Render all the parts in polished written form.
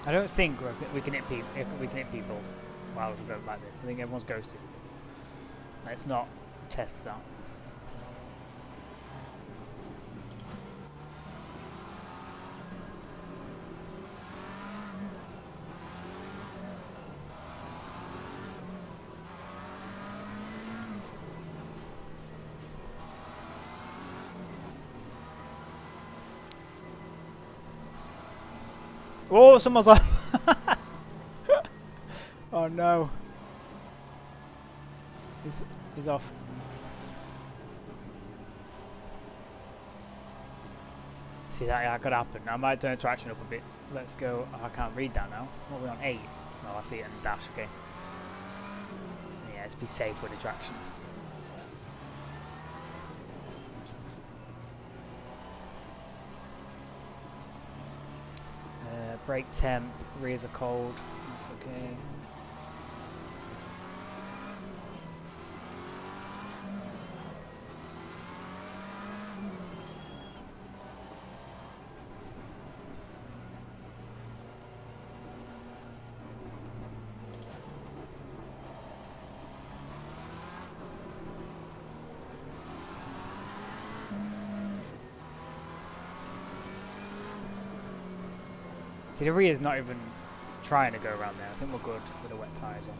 I don't think we can hit people. We can hit people while we're going like this. I think everyone's ghosted. Let's not test that. Oh, someone's off. Oh no. He's off. See that could happen. I might turn traction up a bit. Let's go. Oh, I can't read that now. What are we on? 8? Oh, I see it in the dash. Okay. Yeah, let's be safe with the traction. Brake temp, rears are cold, that's okay. See, the rear's not even trying to go around there. I think we're good with the wet tyres on.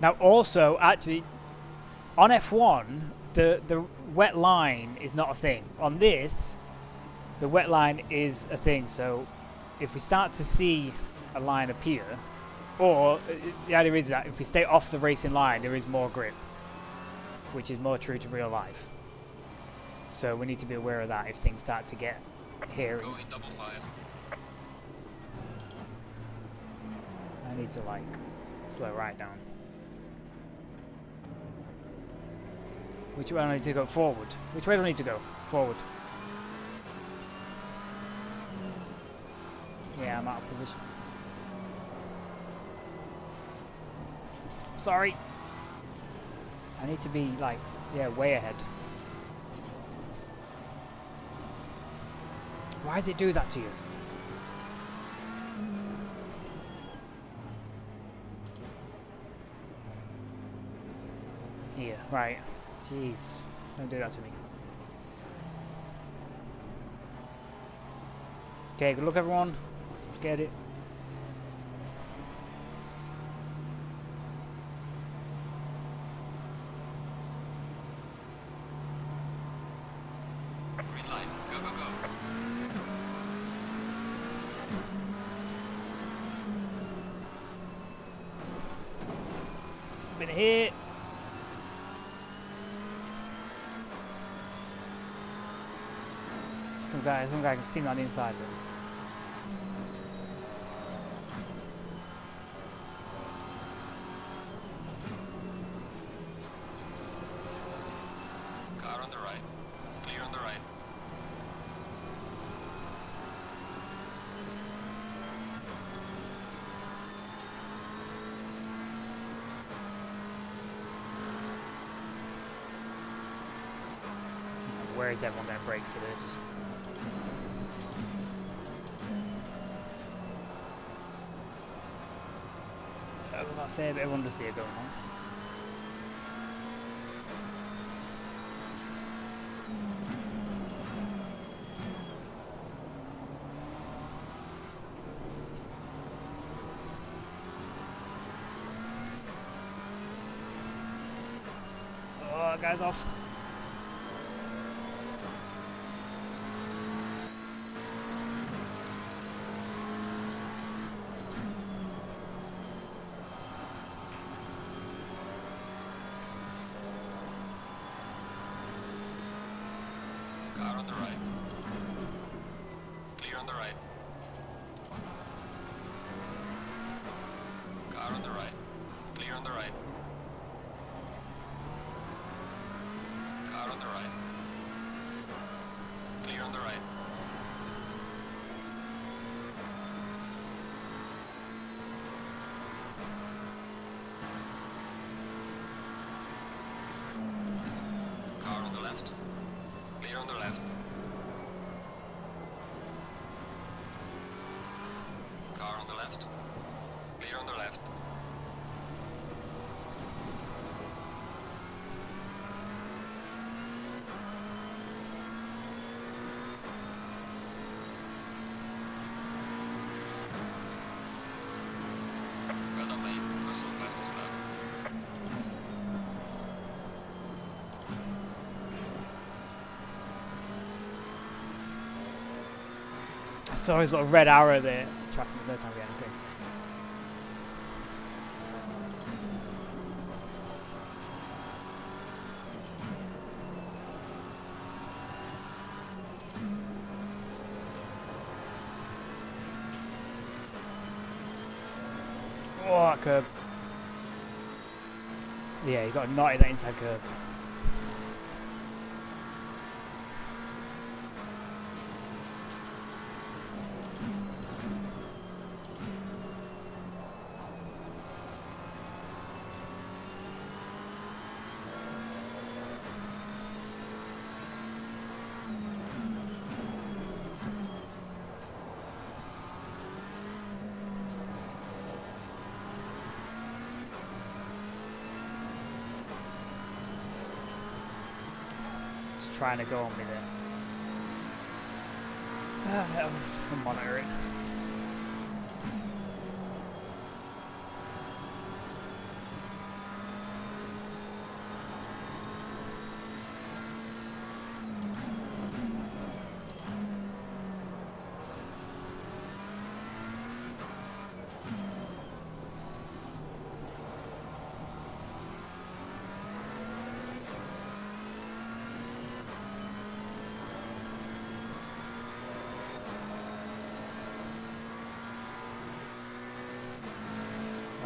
Now also, actually, on F1, the wet line is not a thing. On this, the wet line is a thing. So if we start to see a line appear, or the idea is that if we stay off the racing line, there is more grip, which is more true to real life. So we need to be aware of that if things start to get hairy. Going double file. I need to like slow right down. Which way do I need to go? Forward. Which way do I need to go? Forward. Yeah, I'm out of position. Sorry. I need to be like, yeah, way ahead. Why does it do that to you? Here, right. Jeez, don't do that to me. Okay, good luck everyone. Get it. Green light. Go, go, go. Been hit. Some guy can steam on the inside. Car on the right. Clear on the right. Where is everyone going to brake for this? I've got a fair bit of understeer going on. Oh, guy's off. Car on the right. Car on the right. Clear on the right. Car on the right. Clear on the right. Car on the left. Clear on the left. Car on the left. Clear on the left. Well done, mate. Personal fastest lap. I saw his little red arrow there. Tracking no time again. Okay. Oh, that curb. Yeah, you got a knot in that inside curb. It's trying to go on me there. I'll monitor it.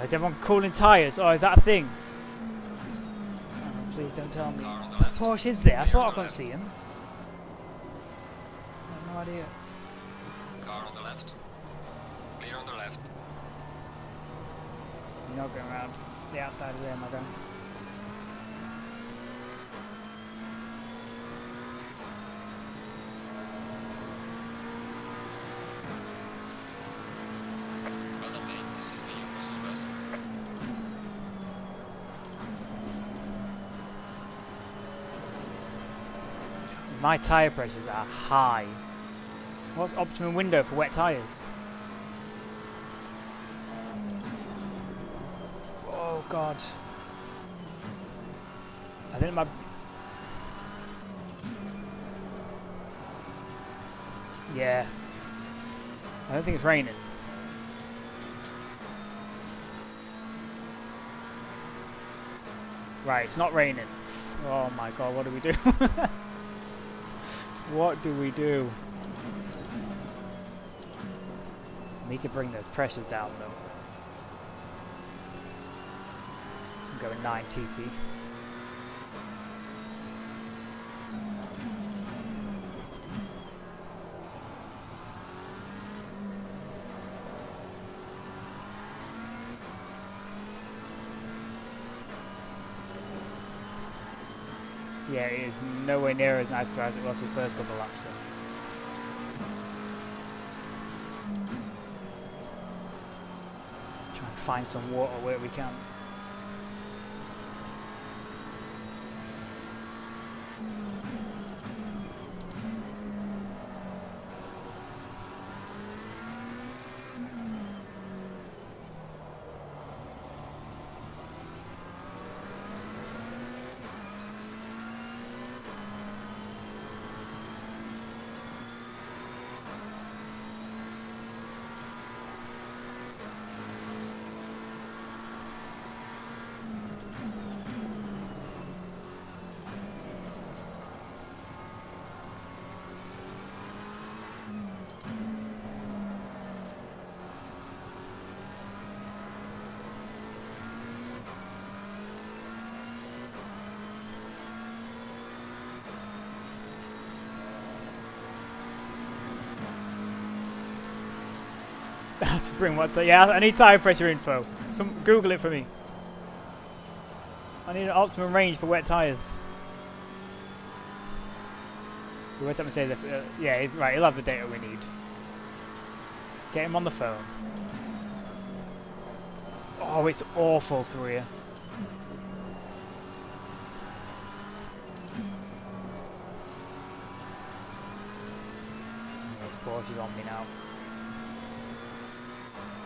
Is everyone cooling tyres? Oh, is that a thing? Oh, please don't tell me. Car on the left. Porsche is there. I Clear thought on I the couldn't left. see him. I have no idea. Car on the left. Clear on the left. You're not going around the outside of there, my friend. Well done, mate. This has been your personal best. My tyre pressures are high. What's optimum window for wet tyres? Oh god. I think my... Yeah. I don't think it's raining. Right, it's not raining. Oh my god, what do we do? What do we do? Need to bring those pressures down though. I'm going 9 TC. Yeah, it is nowhere near as nice as it was the first couple of laps. So. Try and find some water where we can. To bring what? Yeah, I need tire pressure info. Google it for me. I need an optimum range for wet tires. You wait up and say that. Yeah, he's right. He'll have the data we need. Get him on the phone. Oh, it's awful through here. This Porsche's on me now.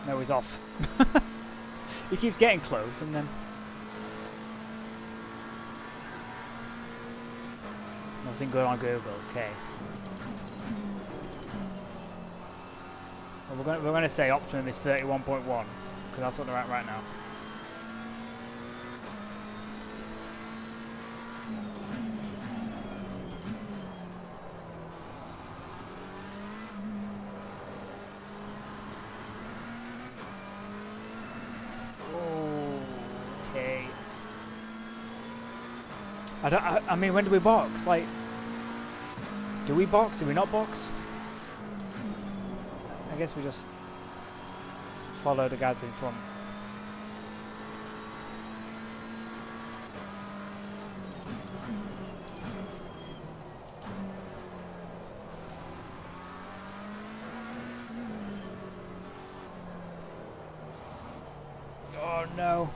No, he's off. He keeps getting close and then... Nothing good on Google, okay. Well, we're gonna say optimum is 31.1, because that's what they're at right now. Okay. I mean, when do we box? Like, do we box? Do we not box? I guess we just follow the guys in front. Oh no.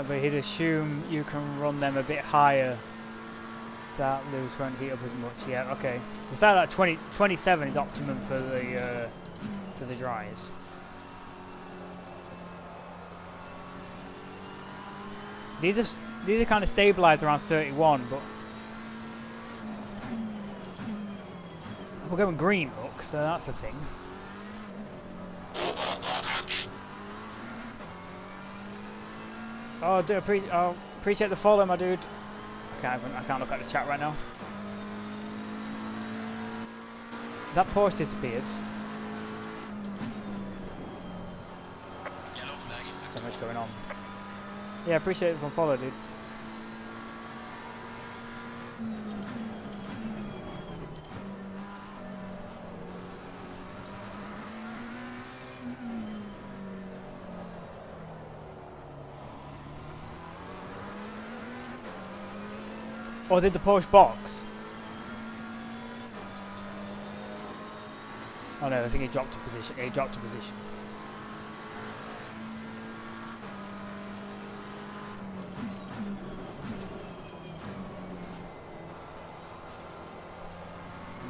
But he'd assume you can run them a bit higher. Start loose, won't heat up as much. Yeah, okay. The start at 27 is optimum for the dries. These are kind of stabilized around 31, but we're going green, look, so that's the thing. Oh, appreciate the follow, my dude. I can't look at the chat right now. That Porsche disappeared. Yellow flag is So much going on. Yeah, appreciate the follow, dude. Or did the Porsche box? Oh no, I think he dropped a position. He dropped a position.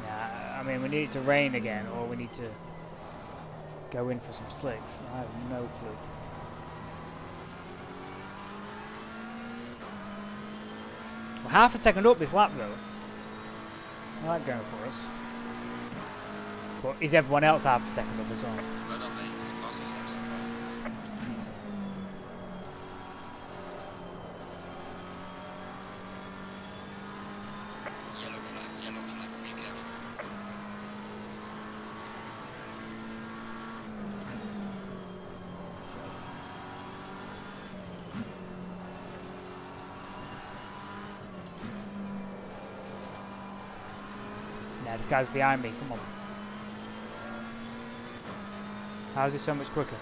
Nah, I mean we need it to rain again, or we need to go in for some slicks. I have no clue. We're half a second up this lap though. I like going for us. But is everyone else half a second up as well? well done, mate. The fastest lap so far. Yellow flag, be careful. Nah, this guy's behind me, come on. How is it so much quicker?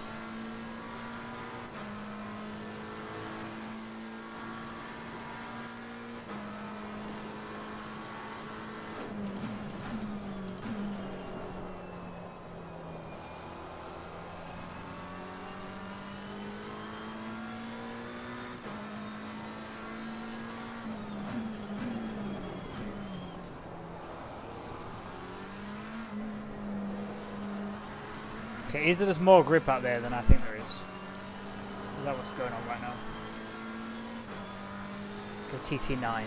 Okay, is there just more grip out there than I think there is? Is that what's going on right now? Go TT9.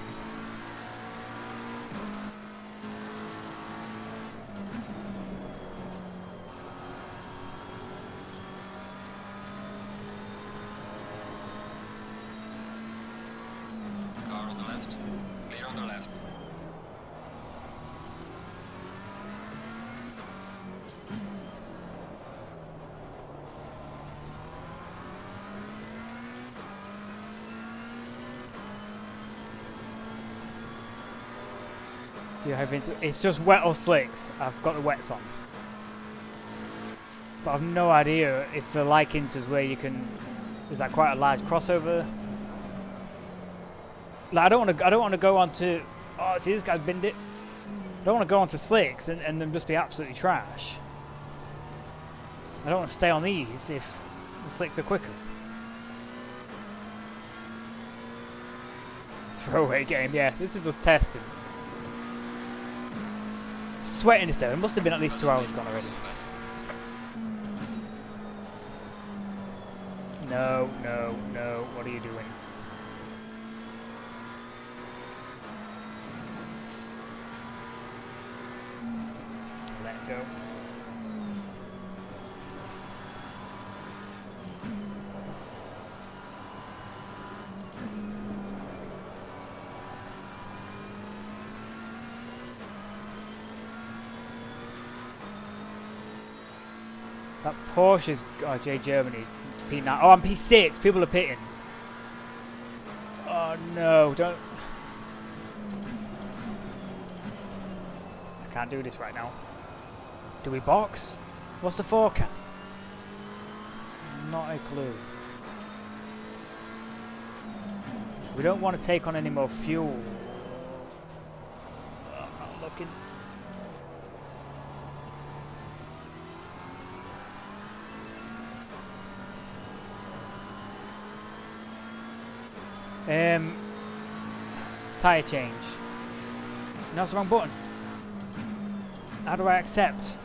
Car on the left. Clear on the left. Do you have into? It's just wet or slicks. I've got the wets on, but I've no idea if the like inters where you can. Is that quite a large crossover? Like I don't want to go on to. Oh, see this guy's binned it. I don't want to go on to slicks and then just be absolutely trash. I don't want to stay on these if the slicks are quicker. Throwaway game, yeah. This is just testing. Sweating this though. It must have been at least 2 hours gone already. No, no, no. What are you doing? Let it go. That Porsche is J Germany P9. Oh, I'm P6. People are pitting. Oh no! Don't. I can't do this right now. Do we box? What's the forecast? Not a clue. We don't want to take on any more fuel. I'm not looking. Tyre change. No, that's the wrong button. How do I accept?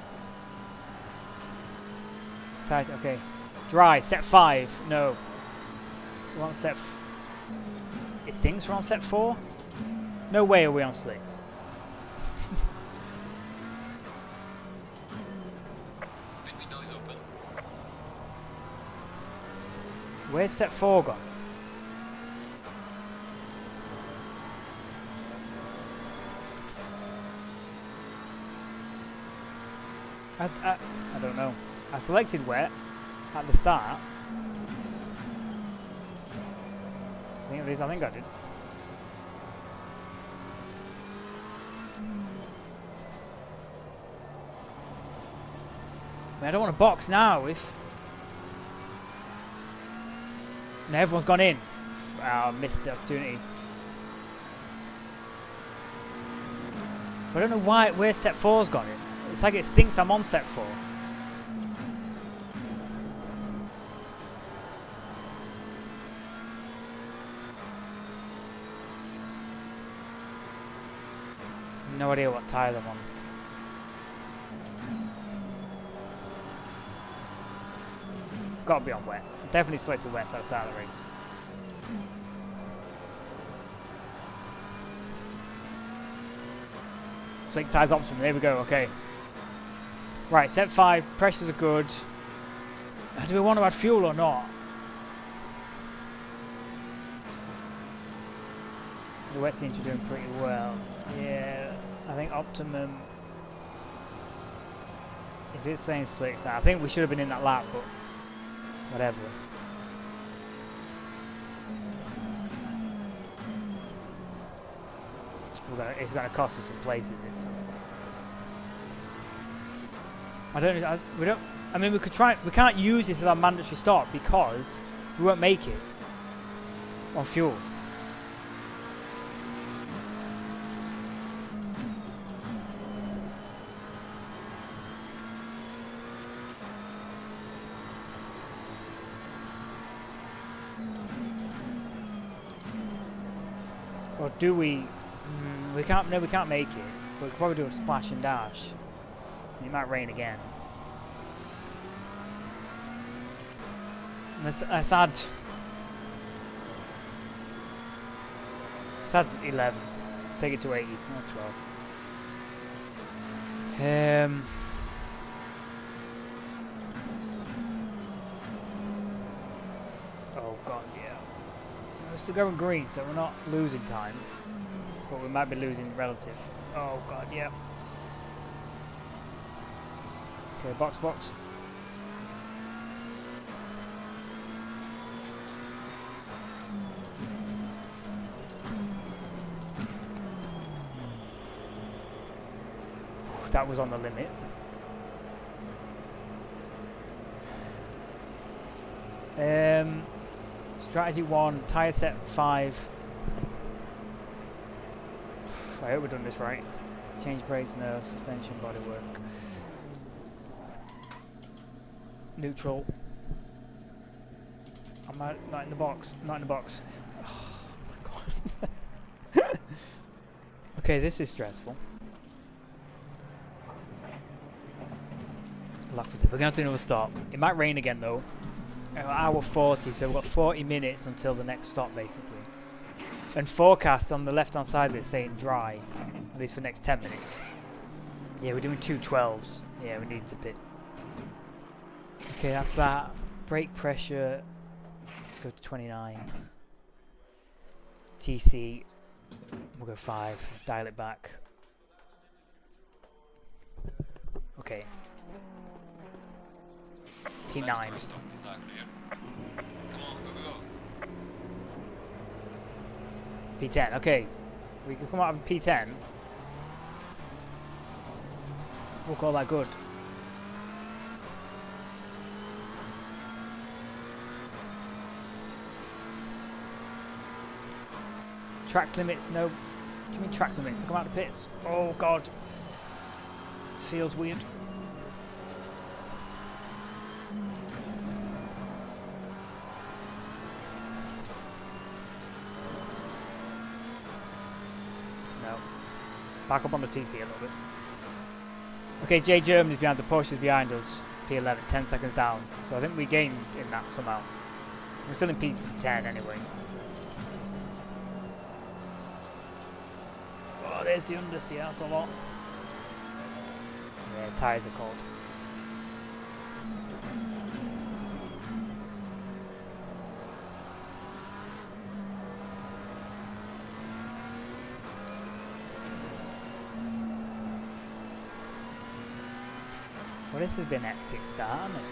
Tyre, okay. Dry, set 5. No. We're on set. It thinks we're on set 4? No way are we on slicks. Pit window is open. Where's set 4 gone? I don't know. I selected wet at the start. I think I did. I don't want to box now if... Now everyone's gone in. I missed the opportunity. But I don't know why, where set 4's gone in. It's like it thinks I'm on set 4. No idea what tyre I'm on. Gotta be on wets. Definitely selected wets outside of the race. Slick tyres option. There we go. Okay. Right, set 5, pressures are good. Do we want to add fuel or not? The wet seems to be doing pretty well. Yeah, I think optimum. If it's saying slicks, I think we should have been in that lap, but whatever. It's going to cost us some places. I mean, we could try. We can't use this as our mandatory stop because we won't make it on fuel. Or do we? We can't. No, we can't make it. But we could probably do a splash and dash. It might rain again. Let's add 11. Take it to 80, not 12. Oh god, yeah. We're still going green, so we're not losing time. But we might be losing relative. Oh god, yeah. Okay, box. That was on the limit. Strategy 1, tyre set 5. I hope we've done this right. Change brakes, no. Suspension, bodywork. Neutral. I'm not in the box. Not in the box. Oh my god. Okay, this is stressful. We're going to have to do another stop. It might rain again though. Hour 40, so we've got 40 minutes until the next stop basically. And forecast on the left hand side is saying dry, at least for the next 10 minutes. Yeah, we're doing 212s. Yeah, we need to pit. Okay, that's that. Brake pressure. Let's go to 29. TC. We'll go 5. Dial it back. Okay. P9. P10. Okay. We can come out of P10. We'll call that good. Track limits, no. What do you mean track limits? Come out of the pits. Oh god. This feels weird. No. Back up on the TC a little bit. Okay, J Germany's behind, the Porsche is behind us. P11, 10 seconds down. So I think we gained in that somehow. We're still in P10 anyway. Oh, there's the understeer, that's a lot. Yeah, tyres are cold. Well, this has been an hectic start, hasn't it?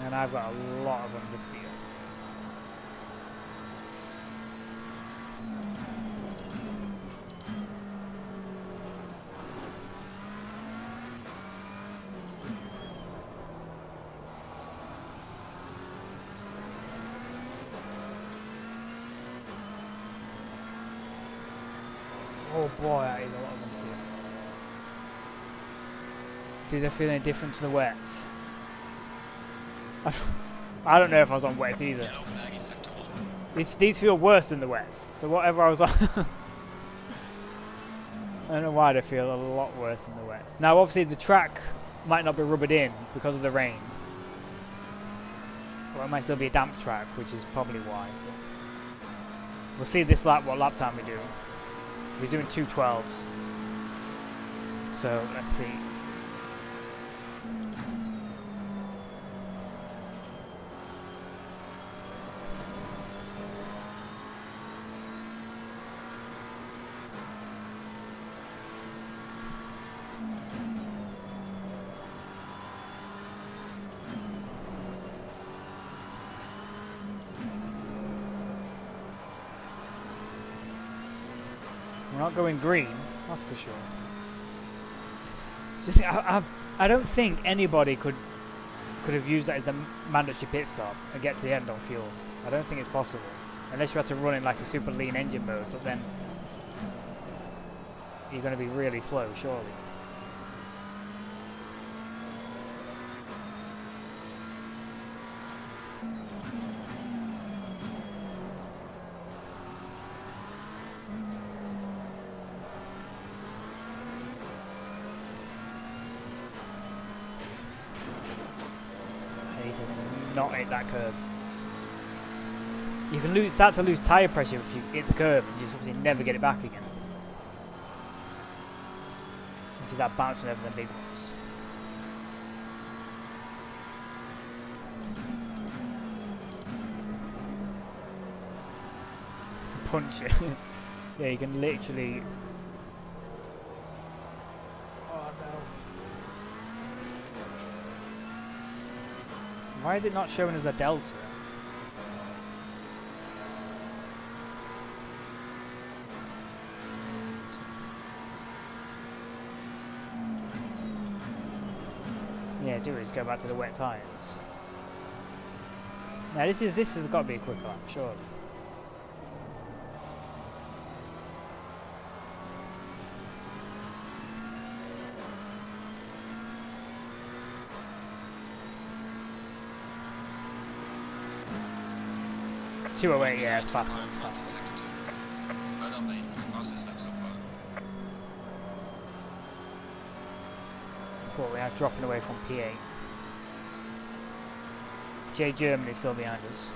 And I've got a lot of understeer. Oh boy, that is a lot of understeer. Do they feel any different to the wets? I don't know if I was on wets either. These feel worse than the wets. So whatever I was on, I don't know why they feel a lot worse than the wets. Now obviously the track might not be rubbered in because of the rain. Or it might still be a damp track, which is probably why. But we'll see this lap, what lap time we do. We're doing 212s. So let's see. We're not going green, that's for sure. Just, I don't think anybody could have used that as the mandatory pit stop and get to the end on fuel. I don't think it's possible. Unless you had to run in like a super lean engine mode, but then you're going to be really slow, surely. not hit that curb. You can start to lose tyre pressure if you hit the curb and you just obviously never get it back again. Which is that bouncing over the big ones. Punch it. Yeah, you can literally. Oh no. Why is it not showing us a delta? Yeah, do is go back to the wet tyres. Now this has got to be a quick lap, surely. Two away, yeah, it's fast. Well done, mate. The fastest lap so far. Well, we are dropping away from P8. J Germany still behind us.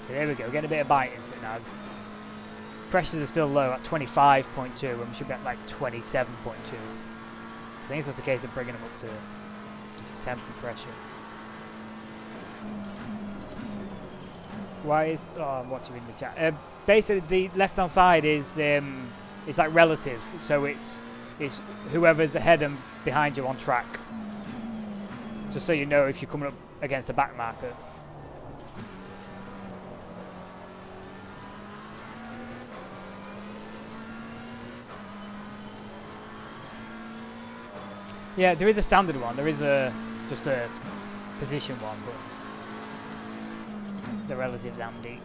Okay, there we go, getting a bit of bite into it now. Pressures are still low at 25.2 when we should be at like 27.2. I think it's just a case of bringing them up to temp and pressure. Why is... Oh, I'm watching in the chat. Basically, the left-hand side is it's like relative. So it's whoever's ahead and behind you on track. Just so you know if you're coming up against a back marker. Yeah, there is a standard one. There is just a position one, but the relatives handy.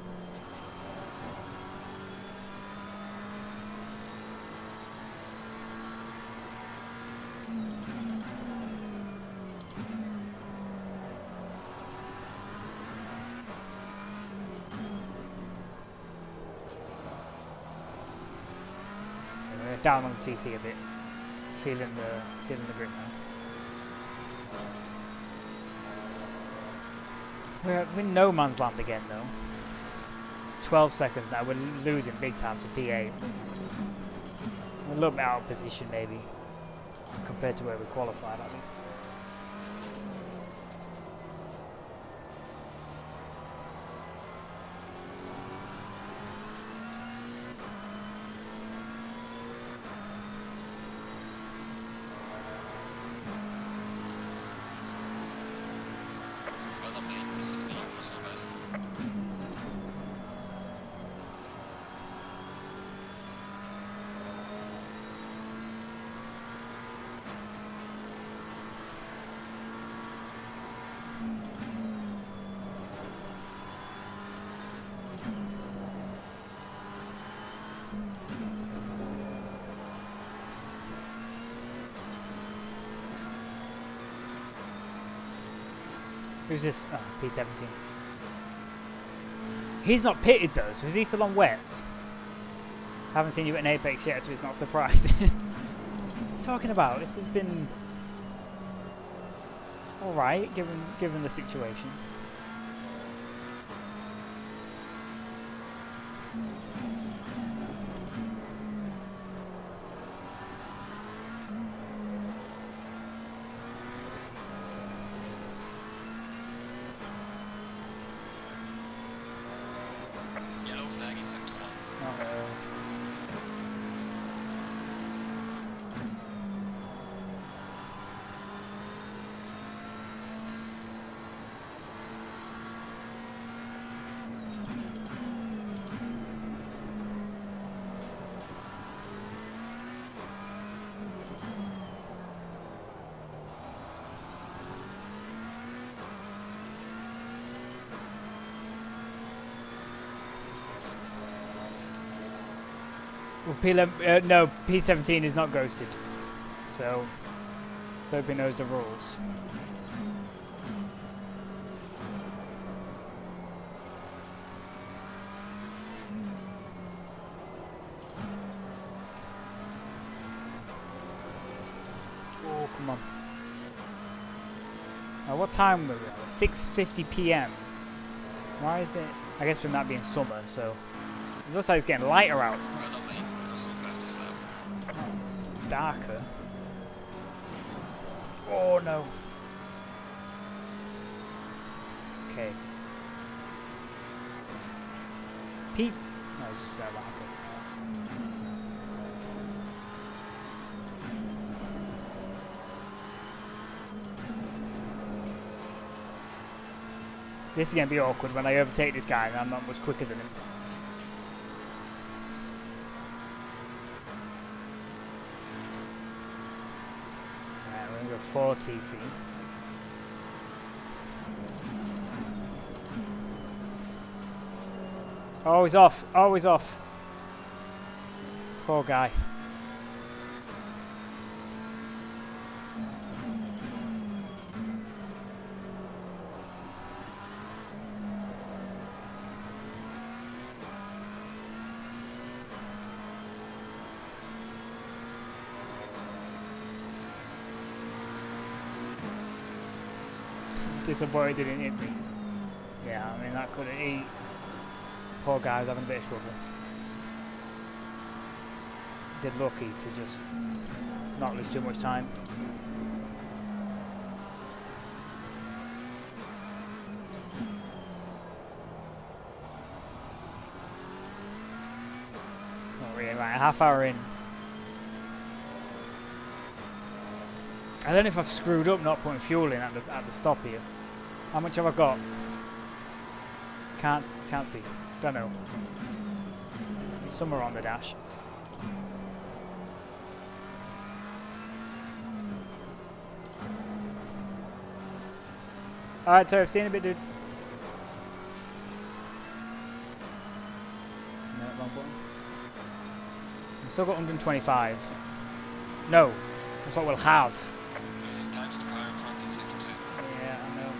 We're down on TC a bit. Feeling the grip now. We're in no man's land again though. 12 seconds now, we're losing big time to P8. We're a little bit out of position maybe, compared to where we qualified at least. Who's this? Oh, P17. He's not pitted though, so is he still on wets? Haven't seen you at an Apex yet, so it's not surprising. What are you talking about? This has been alright, given the situation. Well, no, P17 is not ghosted, so let's hope he knows the rules. Come on. Now what time was it? 6:50 p.m. Why is it? I guess we might be in summer, so it looks like it's getting lighter out. Well, not me. That's all fastest lap. Darker. Oh no. Okay. Pete. No, it's just that rapid. This is going to be awkward when I overtake this guy and I'm not much quicker than him. Alright, we're going to go 4 TC. Oh, he's off. Oh, he's off. Poor guy. Disappointed he didn't hit me. Yeah, I mean that could have eat. Poor guy's having a bit of trouble. Did lucky to just not lose too much time. Not really, right, a half hour in. I don't know if I've screwed up not putting fuel in at the stop here. How much have I got? Can't see. Don't know. Somewhere on the dash. Alright, so I've seen a bit, dude. No, wrong button. I've still got 125. No, that's what we'll have. Losing time to the car in front in sector 2. Yeah, I know.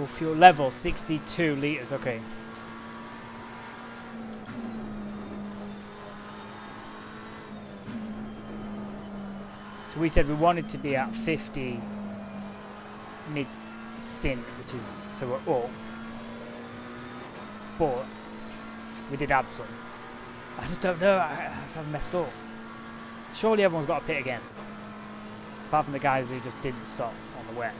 Fuel level 62 liters. Okay. So we said we wanted to be at 50 mid stint, which is so we're up. But we did add some. I just don't know if I've messed up. Surely everyone's got a pit again, apart from the guys who just didn't stop on the wet.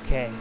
Okay.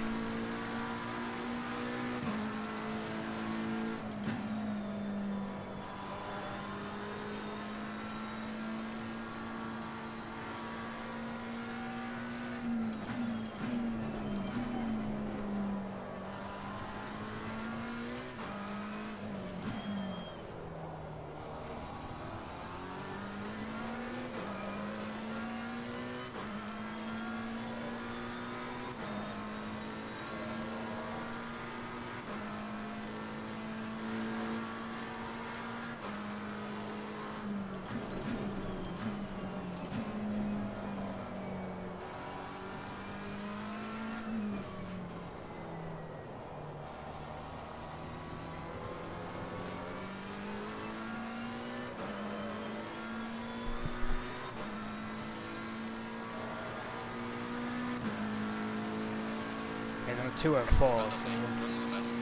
There's only 204, Well, not so me. That's all fast.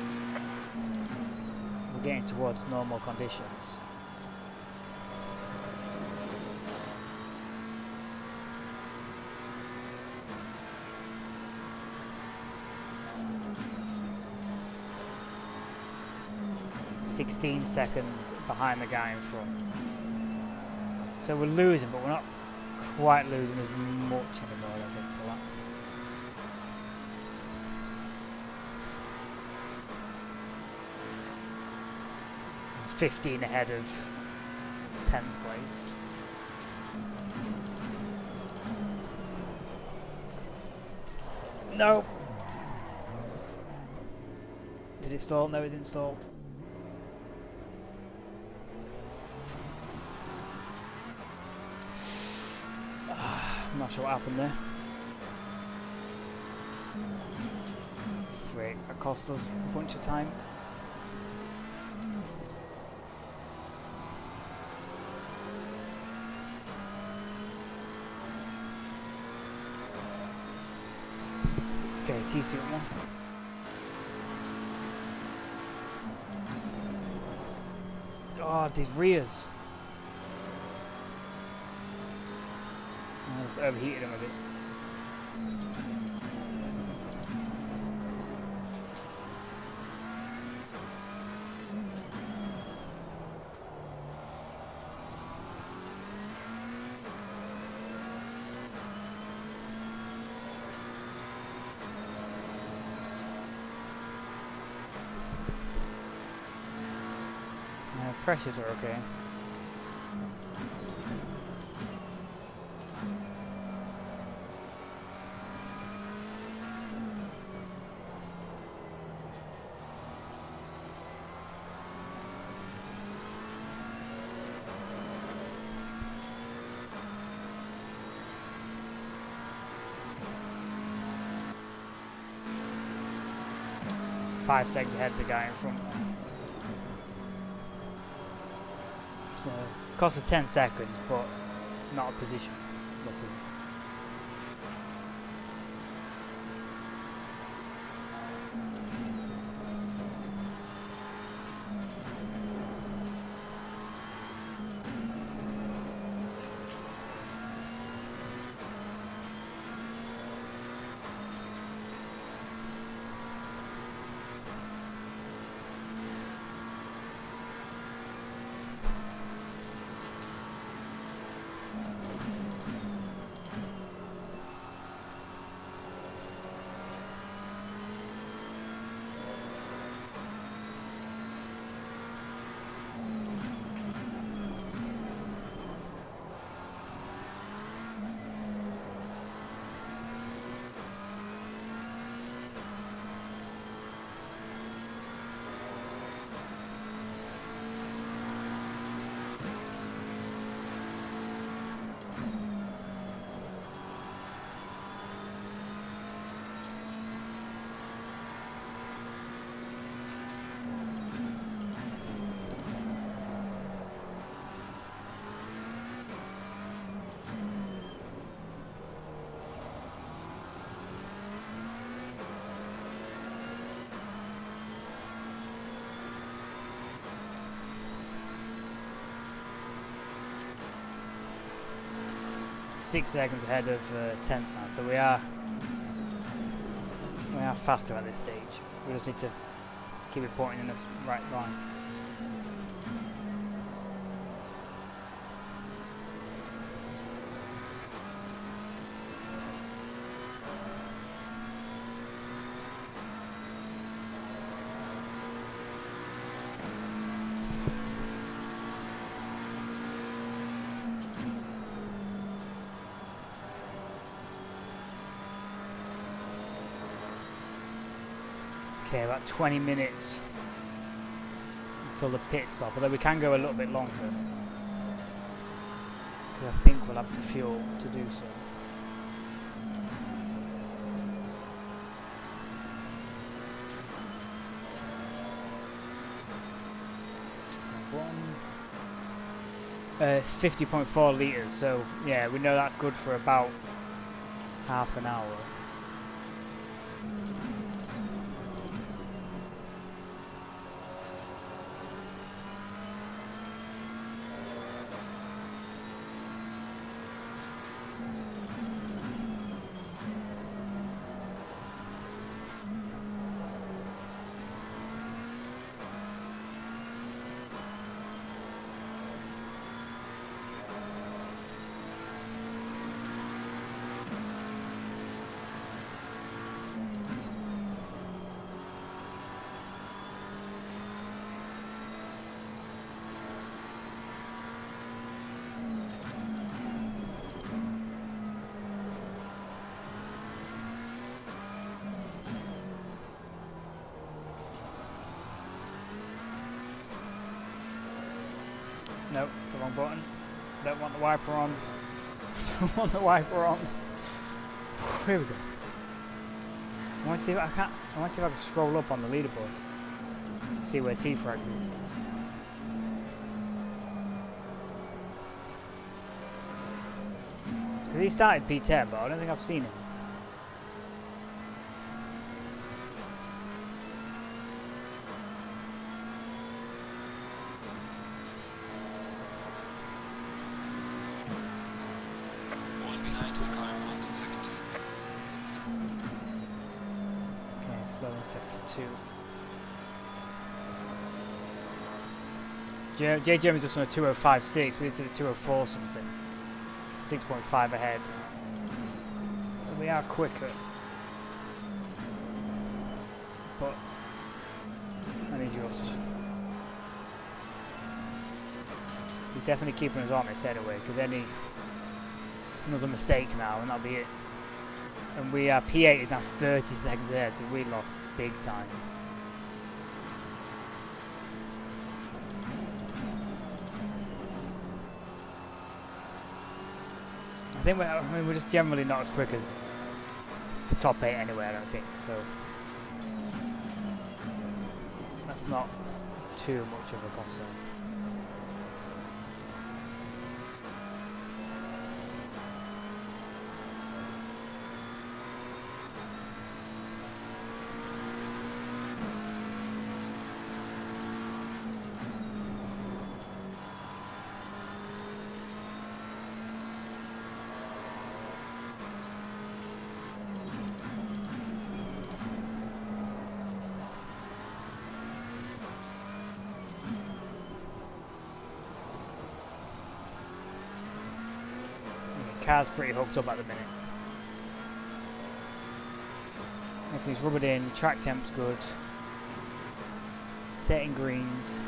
we're getting towards normal conditions. "16 seconds behind the guy in front." So we're losing, but we're not quite losing as much anymore, I think, for that. I'm 15 ahead of 10th place. No. Did it stall? No, it didn't stall. I'm not sure what happened there. Frick, that cost us a bunch of time. Okay, T-suit one. Oh, these rears. I just overheated them a bit. Pressures are okay. Five seconds ahead of the guy in front. So, cost us 10 seconds, but not a position. Luckily. Six seconds ahead of 10th now, so we are faster at this stage. We just need to keep it pointing in the right line. Okay, about 20 minutes until the pit stop, although we can go a little bit longer because I think we'll have the fuel to do so. One, 50.4 litres, so yeah, we know that's good for about half an hour. No, the wrong button. Don't want the wiper on. Don't want the wiper on. Here we go. I want to see if I can. I want to see if I can scroll up on the leaderboard. See where TFrags is. Because he started P10, but I don't think I've seen him. Falling behind the car in front in sector 2. Okay, slow in sector 2. J. Jeremy's just on a 2:05.6. We just did a 2:04 something. 6.5 ahead. So we are quicker. But only just. He's definitely keeping us honest anyway, because another mistake now and that'll be it. And we are P8 is now 30 seconds ahead, so we lost big time. I mean, we're just generally not as quick as the top 8 anyway, I don't think, so that's not too much of a concern. Car's pretty hooked up at the minute. He's rubbered in, track temp's good. Setting greens.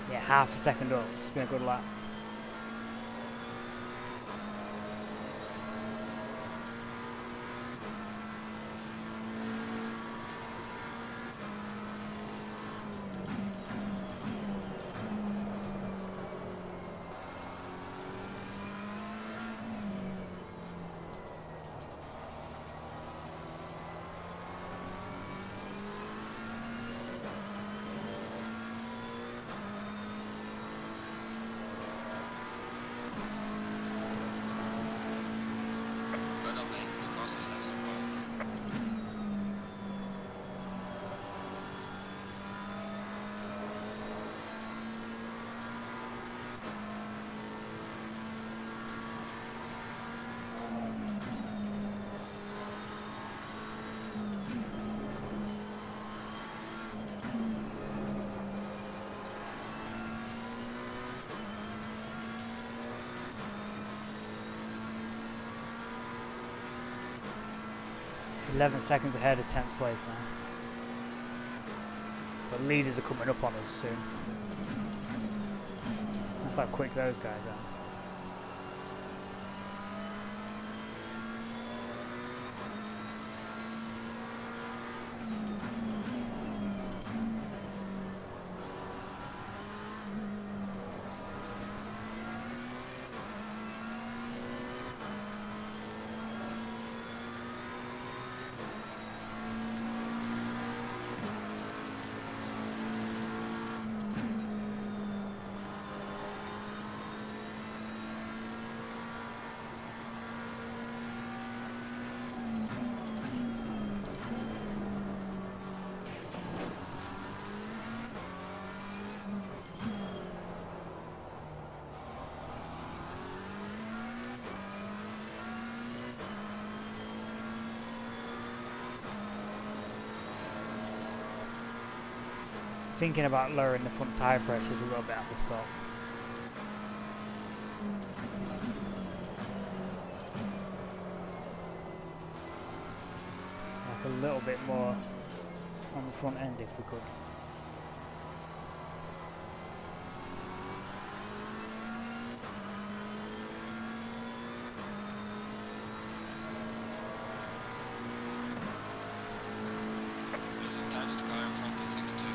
Yeah, half a second up. It's been a good lap. 11 seconds ahead of 10th place now. The leaders are coming up on us soon. That's how quick those guys are. Thinking about lowering the front tyre pressures a little bit at the start. Like a little bit more on the front end if we could. There's a titled car in front in sector 2.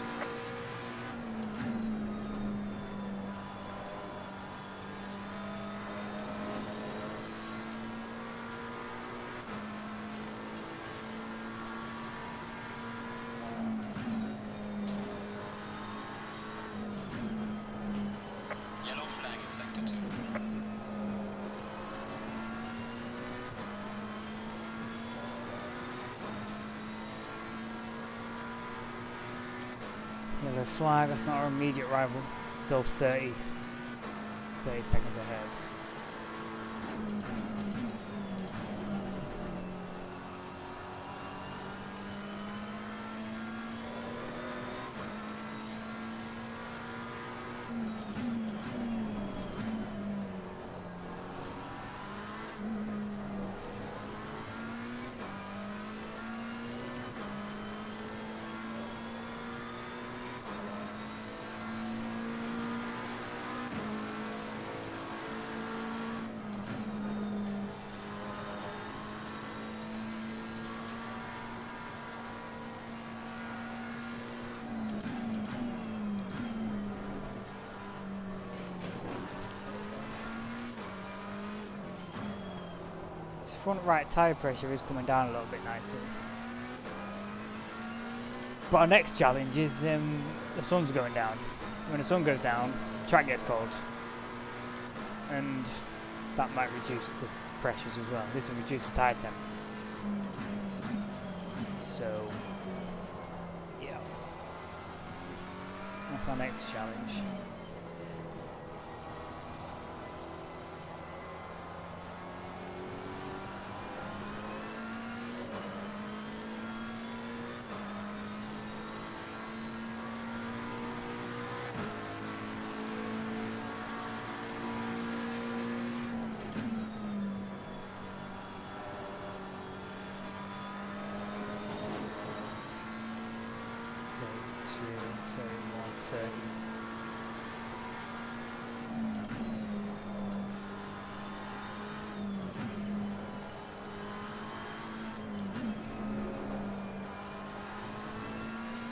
Yellow flag in sector 2. Yellow flag, that's not our immediate rival. Still 30 seconds ahead. Front right tyre pressure is coming down a little bit nicely. But our next challenge is the sun's going down. When the sun goes down, track gets cold. And that might reduce the pressures as well. This will reduce the tyre temp. So, yeah. That's our next challenge.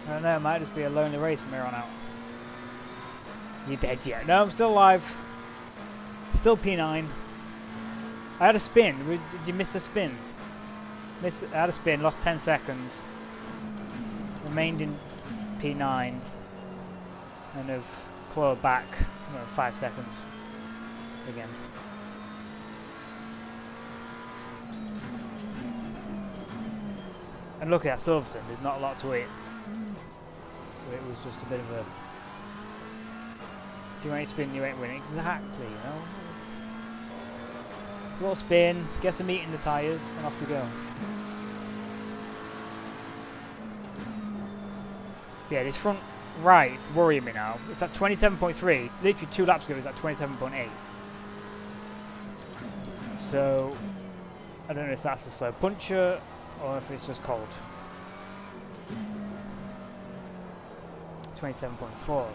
I don't know, it might just be a lonely race from here on out. You dead yet? No, I'm still alive. Still P9. I had a spin. Did you miss a spin? I had a spin, lost 10 seconds. Remained in P9. And have clawed back 5 seconds again. And look at Silverstone, there's not a lot to it. So it was just a bit of a... If you ain't spin, you ain't winning. Exactly, you know. A little spin, get some meat in the tyres, and off we go. Yeah, this front right's worrying me now. It's at 27.3. Literally 2 laps ago it was at 27.8. So, I don't know if that's a slow puncher or if it's just cold. 27.4.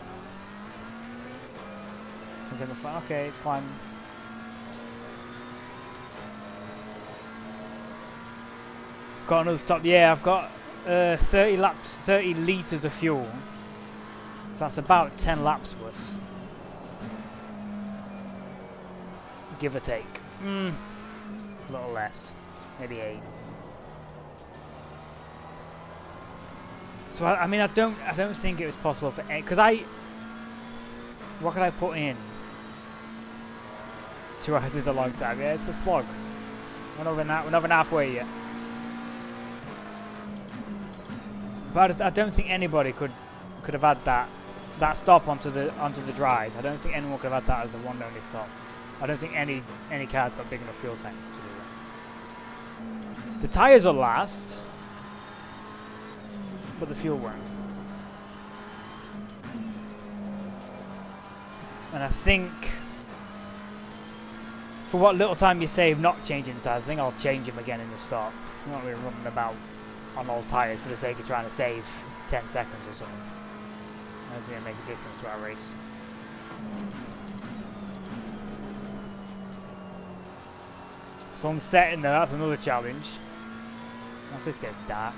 Okay, it's climbing. Got another stop. Yeah, I've got 30 laps, 30 litres of fuel. So that's about 10 laps worth. Give or take. A little less. Maybe 8. So I mean, I don't think it was possible for because what could I put in? 2 hours is a long time. Yeah, it's a slog. We're not even halfway yet. But I don't think anybody could have had that stop onto the drive. I don't think anyone could have had that as the one only stop. I don't think any car's got big enough fuel tank to do that. The tyres will last, but the fuel won't. And I think for what little time you save not changing the tyres, I think I'll change them again in the stop. I'm not really running about on old tyres for the sake of trying to save 10 seconds or something. That's going to make a difference to our race. Sun's setting there, that's another challenge. Once this gets dark.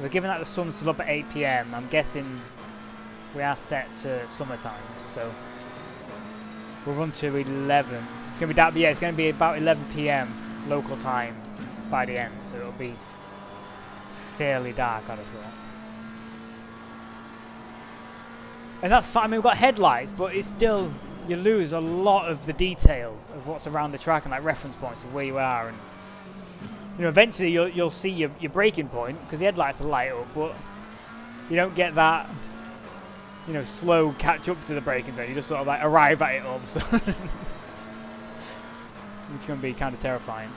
We're given that the sun's still up at 8 PM. I'm guessing we are set to summertime, so we'll run to 11. It's gonna be dark, yeah, it's gonna be about 11 PM local time by the end, so it'll be fairly dark, I'd have thought. And that's fine. I mean, we've got headlights, but it's still, you lose a lot of the detail of what's around the track and like reference points of where you are, and you know, eventually you'll see your braking point because the headlights are light up, but you don't get that, you know, slow catch up to the braking zone. You just sort of like arrive at it all of a sudden. It's going to be kind of terrifying.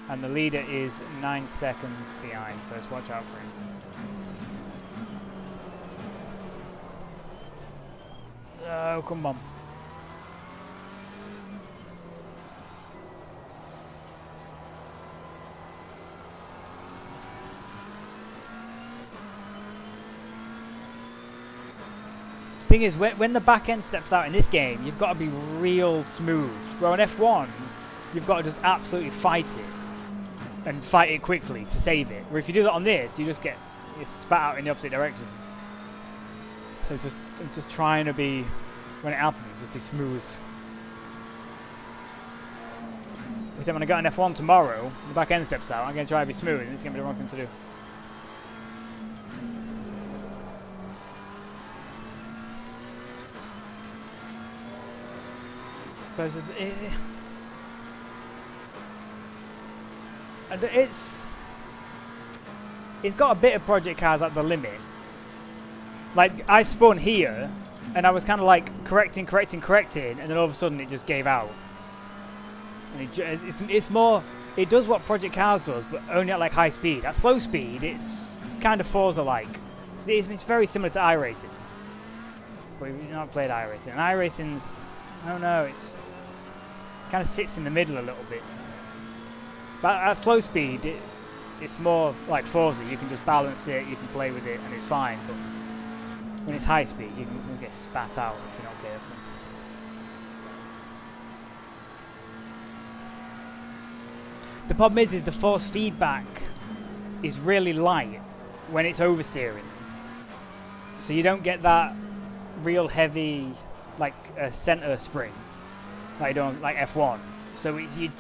And the leader is 9 seconds behind, so let's watch out for him. Oh, come on. Thing is, when the back end steps out in this game, you've got to be real smooth. Where on F1, you've got to just absolutely fight it. And fight it quickly to save it. Where if you do that on this, you just get spat out in the opposite direction. So just trying to be, when it happens, just be smooth. Because when I go on F1 tomorrow, the back end steps out, I'm going to try to be smooth, and it's going to be the wrong thing to do. So it's got a bit of project cars at the limit. Like, I spun here, and I was kind of like correcting, and then all of a sudden it just gave out. And it's more, it does what project cars does, but only at like high speed. At slow speed, it's kind of Forza-like. It's very similar to iRacing. But you've not played iRacing. And iRacing's, I don't know, it's kind of sits in the middle a little bit. But at slow speed, it's more like Forza. You can just balance it, you can play with it, and it's fine. But when it's high speed, you can just get spat out if you're not careful. The problem is the force feedback is really light when it's oversteering. So you don't get that real heavy, like a center spring, like you don't like F1. So you're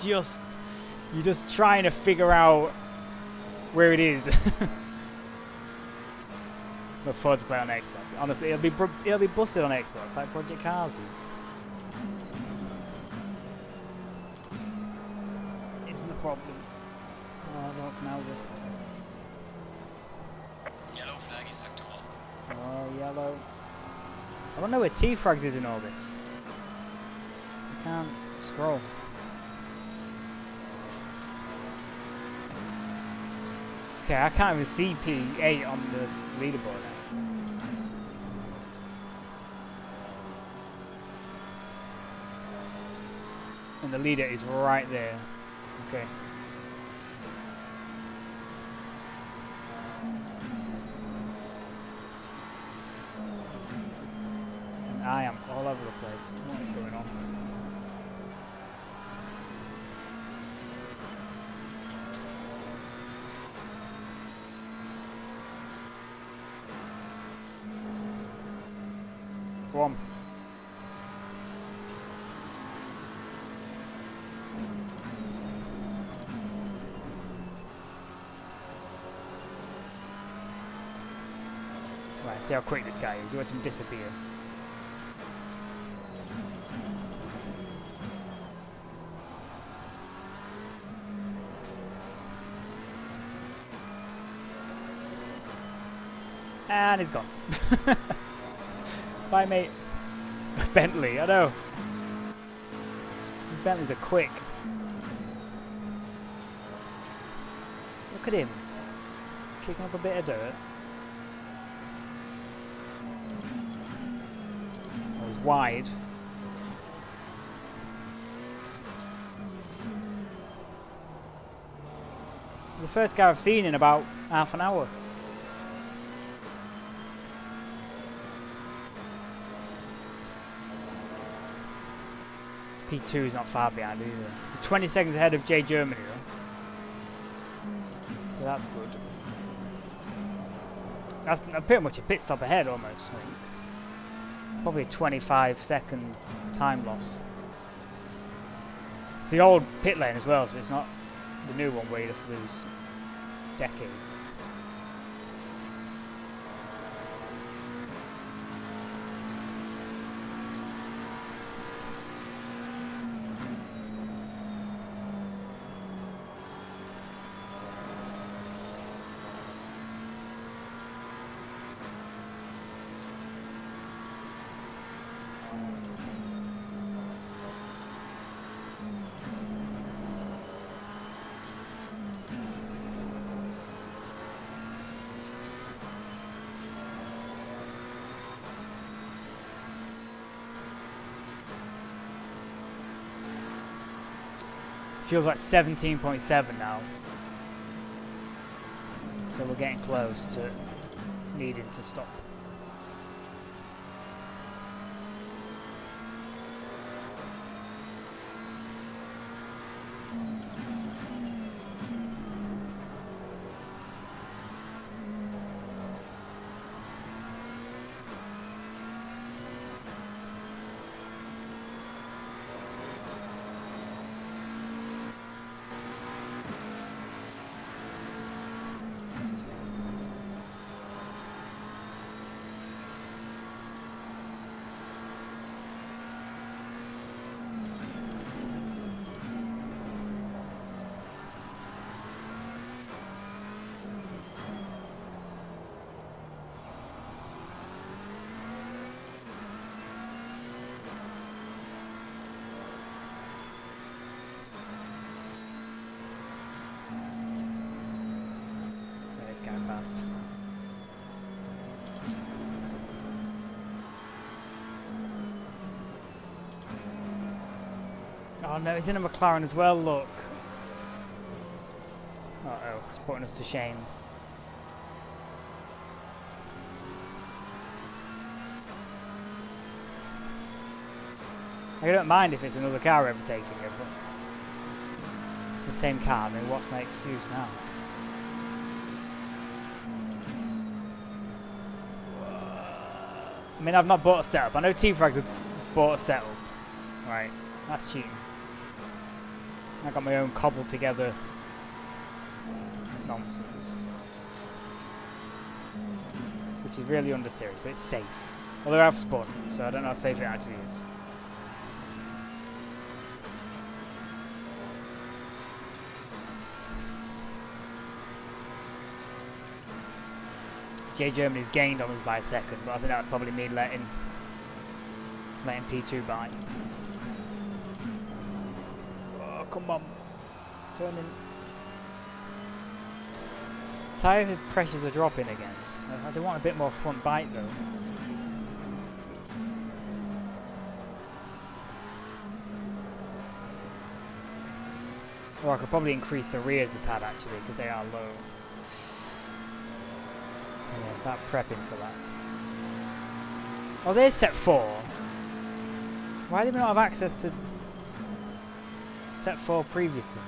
just trying to figure out where it is. Look forward to play on Xbox. Honestly, it'll be busted on Xbox, like Project Cars is. This is the problem. Oh, look, now Yellow flag in sector 1. oh, yellow. I don't know where TFrags is in all this. I can't scroll. Okay, I can't even see P8 on the leaderboard now. And the leader is right there. Okay. And I am all over the place. What is going on? Go on. Right, see how quick this guy is. You want him to disappear. And he's gone. Bye, mate. Bentley, I know. These Bentleys are quick. Look at him. Kicking up a bit of dirt. That was wide. The first guy I've seen in about half an hour. P2 is not far behind either. 20 seconds ahead of J Germany though. So that's good. That's pretty much a pit stop ahead almost. Like, probably a 25-second time loss. It's the old pit lane as well, so it's not the new one where you just lose decades. Feels like 17.7 now. So we're getting close to needing to stop. Past. Oh no, he's in a McLaren as well, look. Uh-oh, it's putting us to shame. I don't mind if it's another car overtaking it, but it's the same car. I mean, what's my excuse now? I mean, I've not bought a setup. I know TFrags have bought a setup. Right, that's cheating. I got my own cobbled together nonsense. Which is really understeered, but it's safe. Although I've spun, so I don't know how safe it actually is. J Germany's gained on us by a second, but I think that would probably mean letting P2 by. Oh, come on. Turn in. Tyre pressures are dropping again. I do want a bit more front bite though. Or I could probably increase the rears a tad actually, because they are low. Yeah, start prepping for that. Oh, there's set 4. Why did we not have access to set 4 previously?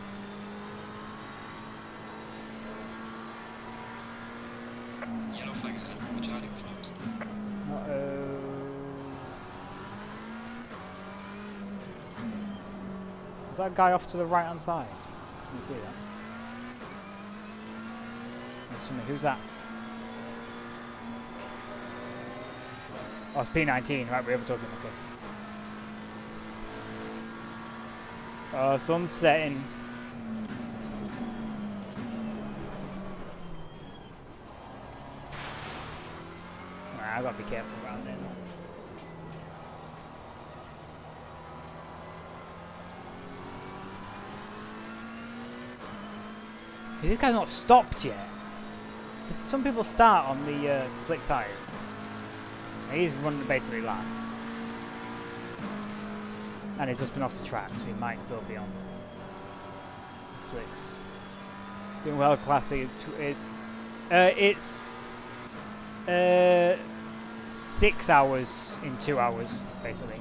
Yellow flag ahead, watch out in front. Uh-oh. Was that guy off to the right hand side? Can you see that? Who's that? Oh, it's P19, right, we're over talking, okay. Oh, sun's setting. I gotta be careful around there. This guy's not stopped yet. Some people start on the slick tyres. He's running basically last. And he's just been off the track, so he might still be on the slicks. Doing well, classy. It's 6 hours in 2 hours, basically.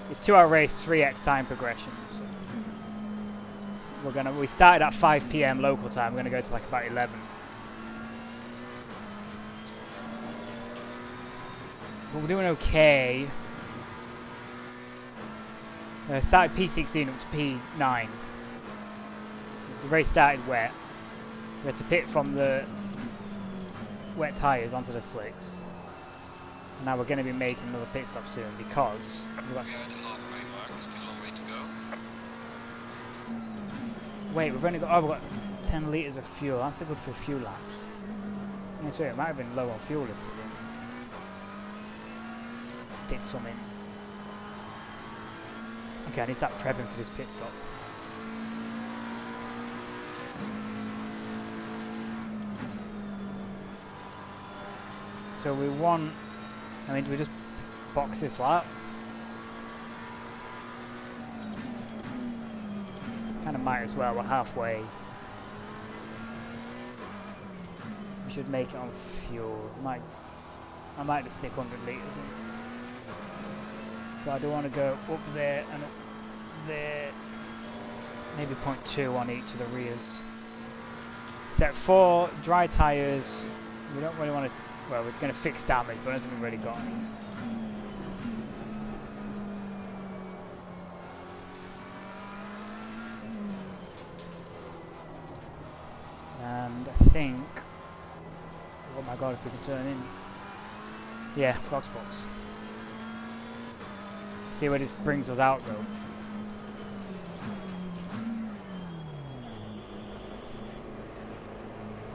It's 2 hour race, 3x time progression. So we started at 5 PM local time. We're gonna go to like about 11. But we're doing okay. Started P16 up to P9. The race started wet. We had to pit from the wet tyres onto the slicks. Now we're going to be making another pit stop soon because We are at the halfway mark, still a long way to go. wait, we've got 10 litres of fuel. That's good for a few laps. I swear it might have been low on fuel if we didn't stick some in. Okay, I need to start prepping for this pit stop. So we want, I mean, do we just box this lap? Kind of might as well, we're halfway. We should make it on fuel. I might just stick 100 litres in. But I do want to go up there and up there. Maybe 0.2 on each of the rears. Set 4, dry tyres. We don't really want to, well, we're going to fix damage, but I don't think we've really got any. And I think, oh my god, if we can turn in. Yeah, box. See where this brings us out though.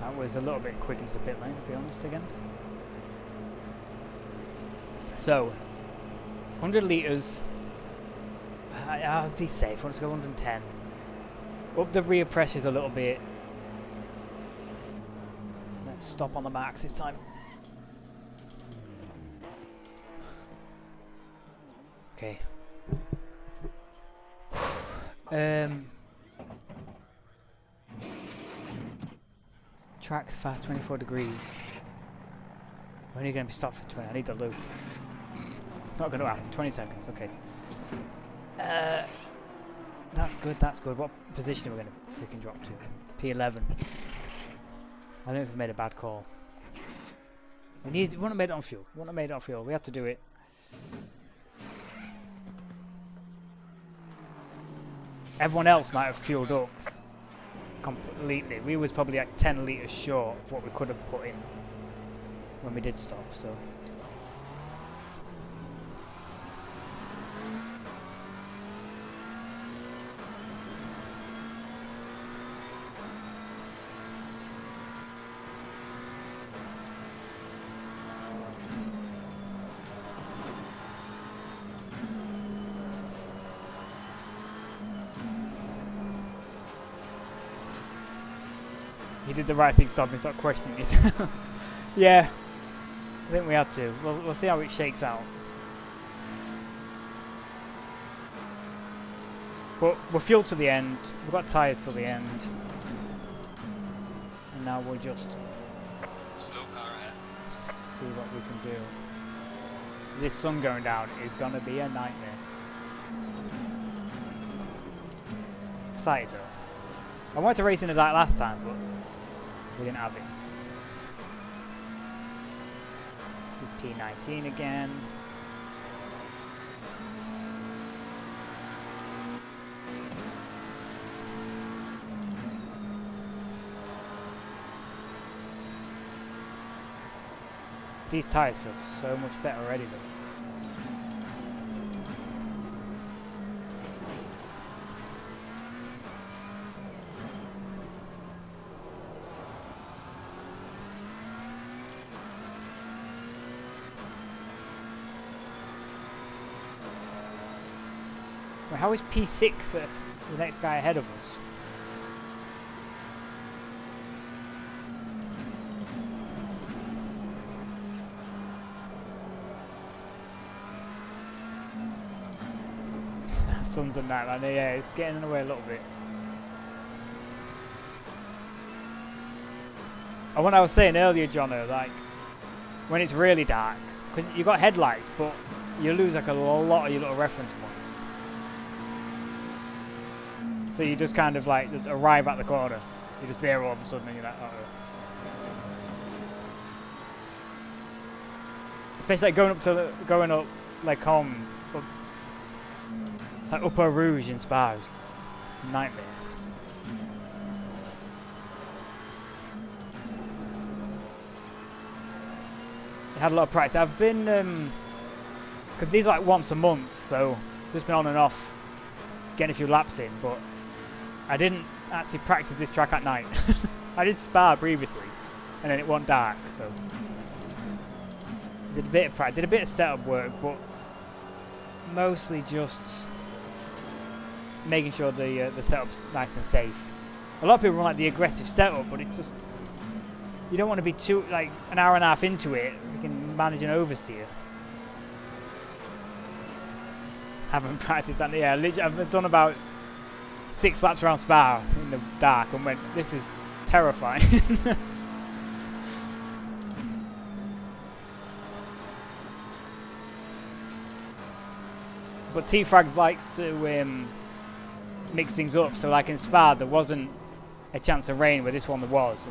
That was a little bit quick into the pit lane, to be honest again. So, 100 litres. I'll be safe, let's go 110. Up the rear pressures a little bit. Let's stop on the max this time. Okay. Track's fast, 24 degrees. When are you going to be stopped for 20? I need the loop. Not going to happen. 20 seconds, okay. That's good. What position are we going to freaking drop to? P11. I don't know if we made a bad call. We wouldn't have made it on fuel. We had to do it. Everyone else might have fueled up completely. We was probably like 10 litres short of what we could have put in when we did stop, so. You did the right thing, stop and stop questioning yourself. Yeah, I think we had to. We'll see how it shakes out. But we're fueled to the end. We've got tyres till the end. And now we'll just Slow car ahead. see what we can do. This sun going down is gonna be a nightmare. Excited though. I wanted to race in the dark last time, but we didn't have it. This is P19 again. These tyres feel so much better already though. Well, how is P6 the next guy ahead of us? Sun's a night, like, yeah, it's getting in the way a little bit. And what I was saying earlier, Jono, like when it's really dark, because you got headlights, but you lose like a lot of your little reference points. So you just kind of like just arrive at the corner. You're just there all of a sudden, and you're like, uh-oh. Especially like going up like home. Like Upper Rouge in Spa is nightmare. I had a lot of practice. I've been, because these are like once a month, so just been on and off, getting a few laps in, but I didn't actually practice this track at night. I did Spa previously, and then it went dark, so did a bit of practice, did a bit of setup work, but mostly just making sure the setup's nice and safe. A lot of people run like the aggressive setup, but it's just, you don't want to be too, like an hour and a half into it, you can manage an oversteer. Haven't practiced that, yeah, literally, I've done about 6 laps around Spa in the dark and went, this is terrifying. But TFrags likes to mix things up, so like in Spa there wasn't a chance of rain where this one there was,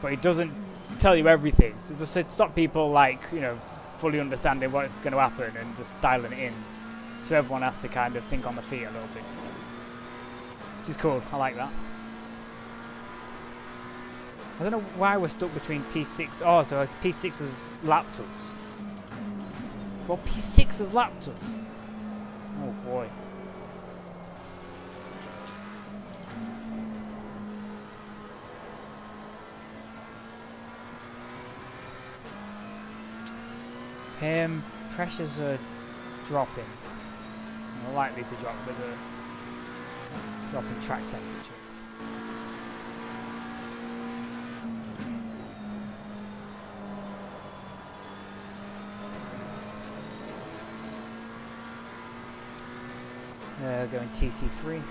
but it doesn't tell you everything, so just to stop people like, you know, fully understanding what's going to happen and just dialing it in, so everyone has to kind of think on the feet a little bit, which is cool. I like that. I don't know why we're stuck between P6. Oh, so it's P6 has lapped us. Well, P6 has lapped us. Oh boy. Pressures are dropping. They're likely to drop with a drop in track temperature. Going TC3.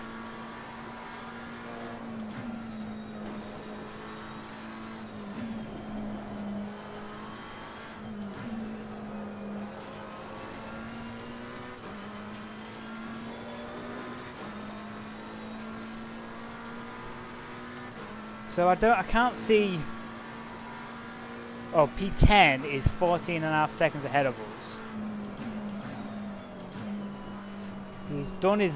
So I can't see. Oh, P10 is 14.5 seconds ahead of us. He's done his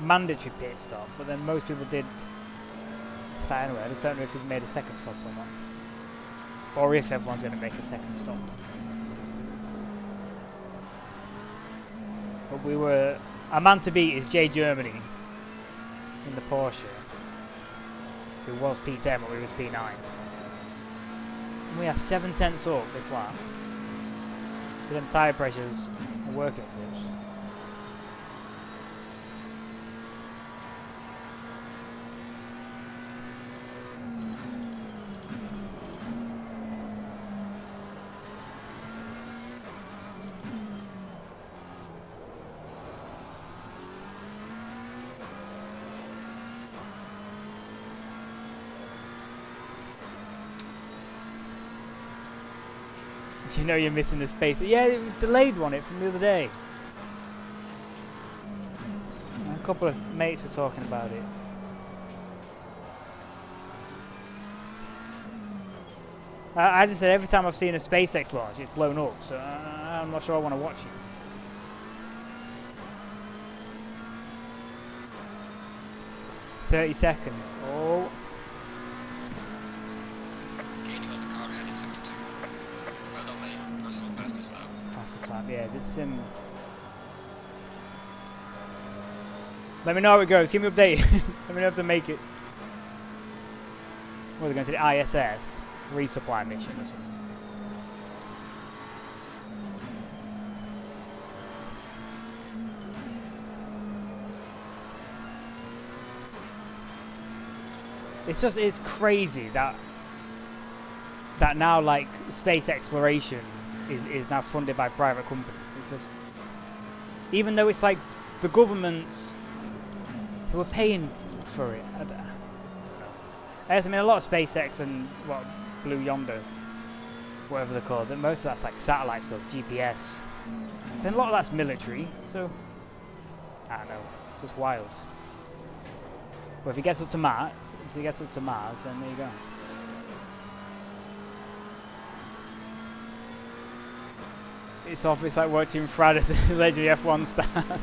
mandatory pit stop, but then most people did start anyway. I just don't know if he's made a second stop or not, or if everyone's going to make a second stop. But we were, our man to beat is Jay Germany in the Porsche, who was P10 but we was P9. And we are 7/10 up this lap, so them tyre pressures are working for us. You know you're missing the space. Yeah, it was delayed one it from the other day. A couple of mates were talking about it. I just said every time I've seen a SpaceX launch, it's blown up, so I'm not sure I want to watch it. $30 seconds. Oh. Gaining on the car ahead in sector 2. Well done, mate. Personal fastest lap. Fastest lap, yeah. This Let me know how it goes. Keep me updated. Let me know if they make it. Well, they're going to the ISS resupply mission or something. It's crazy that now like space exploration is now funded by private companies. It's just, even though it's like the governments who are paying for it. I don't know. I mean, a lot of SpaceX and what Blue Yonder, whatever they're called, most of that's like satellite stuff, GPS. Then a lot of that's military, so I don't know. It's just wild. But if he gets us to Mars, then there you go. It's like watching Fradders legendary F1 stars.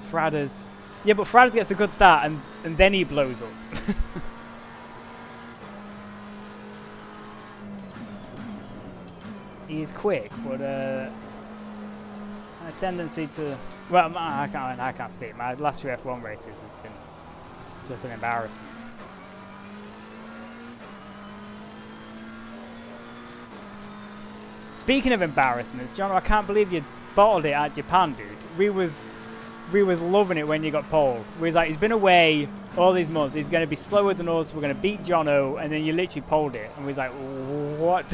Fradders. Yeah, but Fradders gets a good start and then he blows up. He is quick, but a tendency to... Well, I can't speak. My last few F1 races have been just an embarrassment. Speaking of embarrassments, John, I can't believe you bottled it at Japan, dude. We was loving it when you got pole. We was like, he's been away all these months. He's going to be slower than us. We're going to beat Jono, and then you literally poled it, and we was like, what?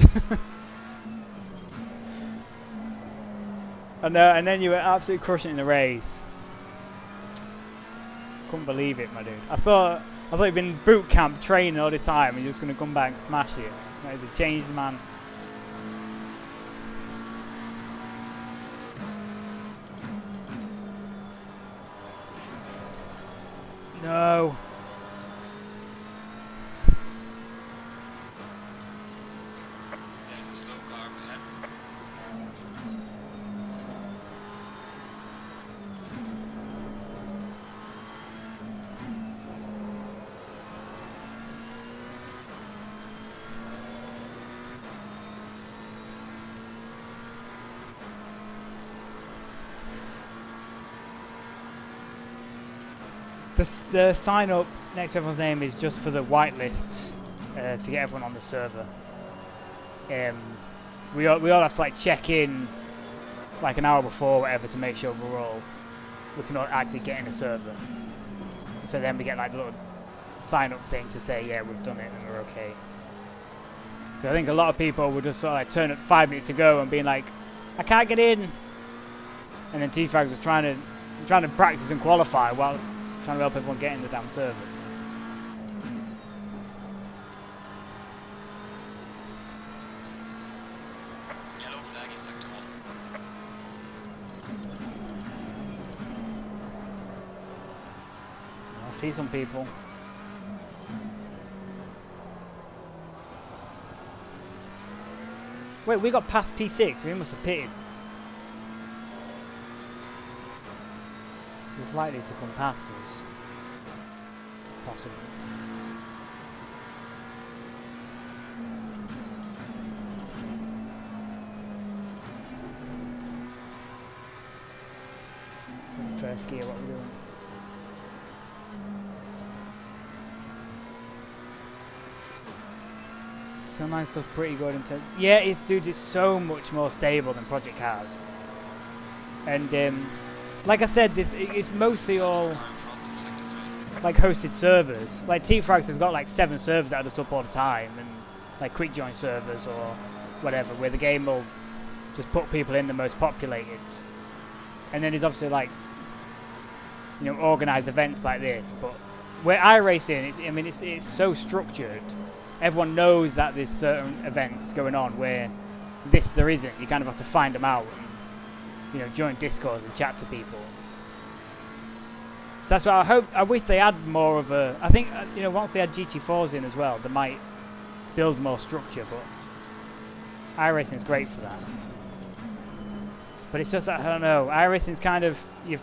And then you were absolutely crushing it in the race. Couldn't believe it, my dude. I thought you'd been boot camp training all the time, and you're just going to come back and smash it. That is a changed man. No. There's a slow car ahead. The sign up next to everyone's name is just for the whitelist to get everyone on the server. We all have to like check in like an hour before, or whatever, to make sure we can all actually get in the server. So then we get like the little sign up thing to say, yeah, we've done it and we're okay. So I think a lot of people will just sort of like turn up 5 minutes to go and being like, I can't get in. And then TFrags was trying to practice and qualify whilst trying to help everyone get in the damn servers. Yellow flag in sector 1. I see some people. Wait, we got past P6. We must have pitted. It's likely to come past us. Possibly. First gear, what we're doing. So online stuff pretty good in terms. Yeah, it's so much more stable than Project Cars. And like I said, it's mostly all like hosted servers. Like TFrags has got like 7 servers that are just up all the time, and like quick join servers or whatever, where the game will just put people in the most populated. And then there's obviously like, you know, organised events like this. But where iRacing, it's so structured everyone knows that there's certain events going on where there isn't. You kind of have to find them out and, you know, join Discords and chat to people. So that's what I wish they had more of a, I think, you know, once they had GT4s in as well, they might build more structure, but iRacing is great for that. But it's just, I don't know, iRacing's kind of, you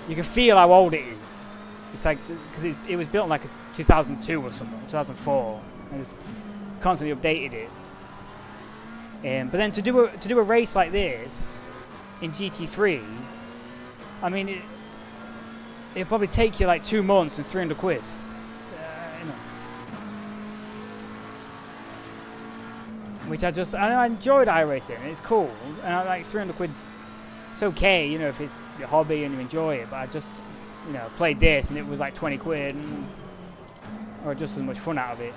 can feel how old it is. It's like, because it was built in like a 2002 or something, 2004, and it's constantly updated it. But then to do a race like this in GT3, I mean, it'll probably take you like 2 months and 300 quid. You know. Which I enjoyed iRacing, and it's cool, and I like 300 quid's, it's okay, you know, if it's your hobby and you enjoy it, but I just, you know, played this and it was like 20 quid, and, or just as much fun out of it.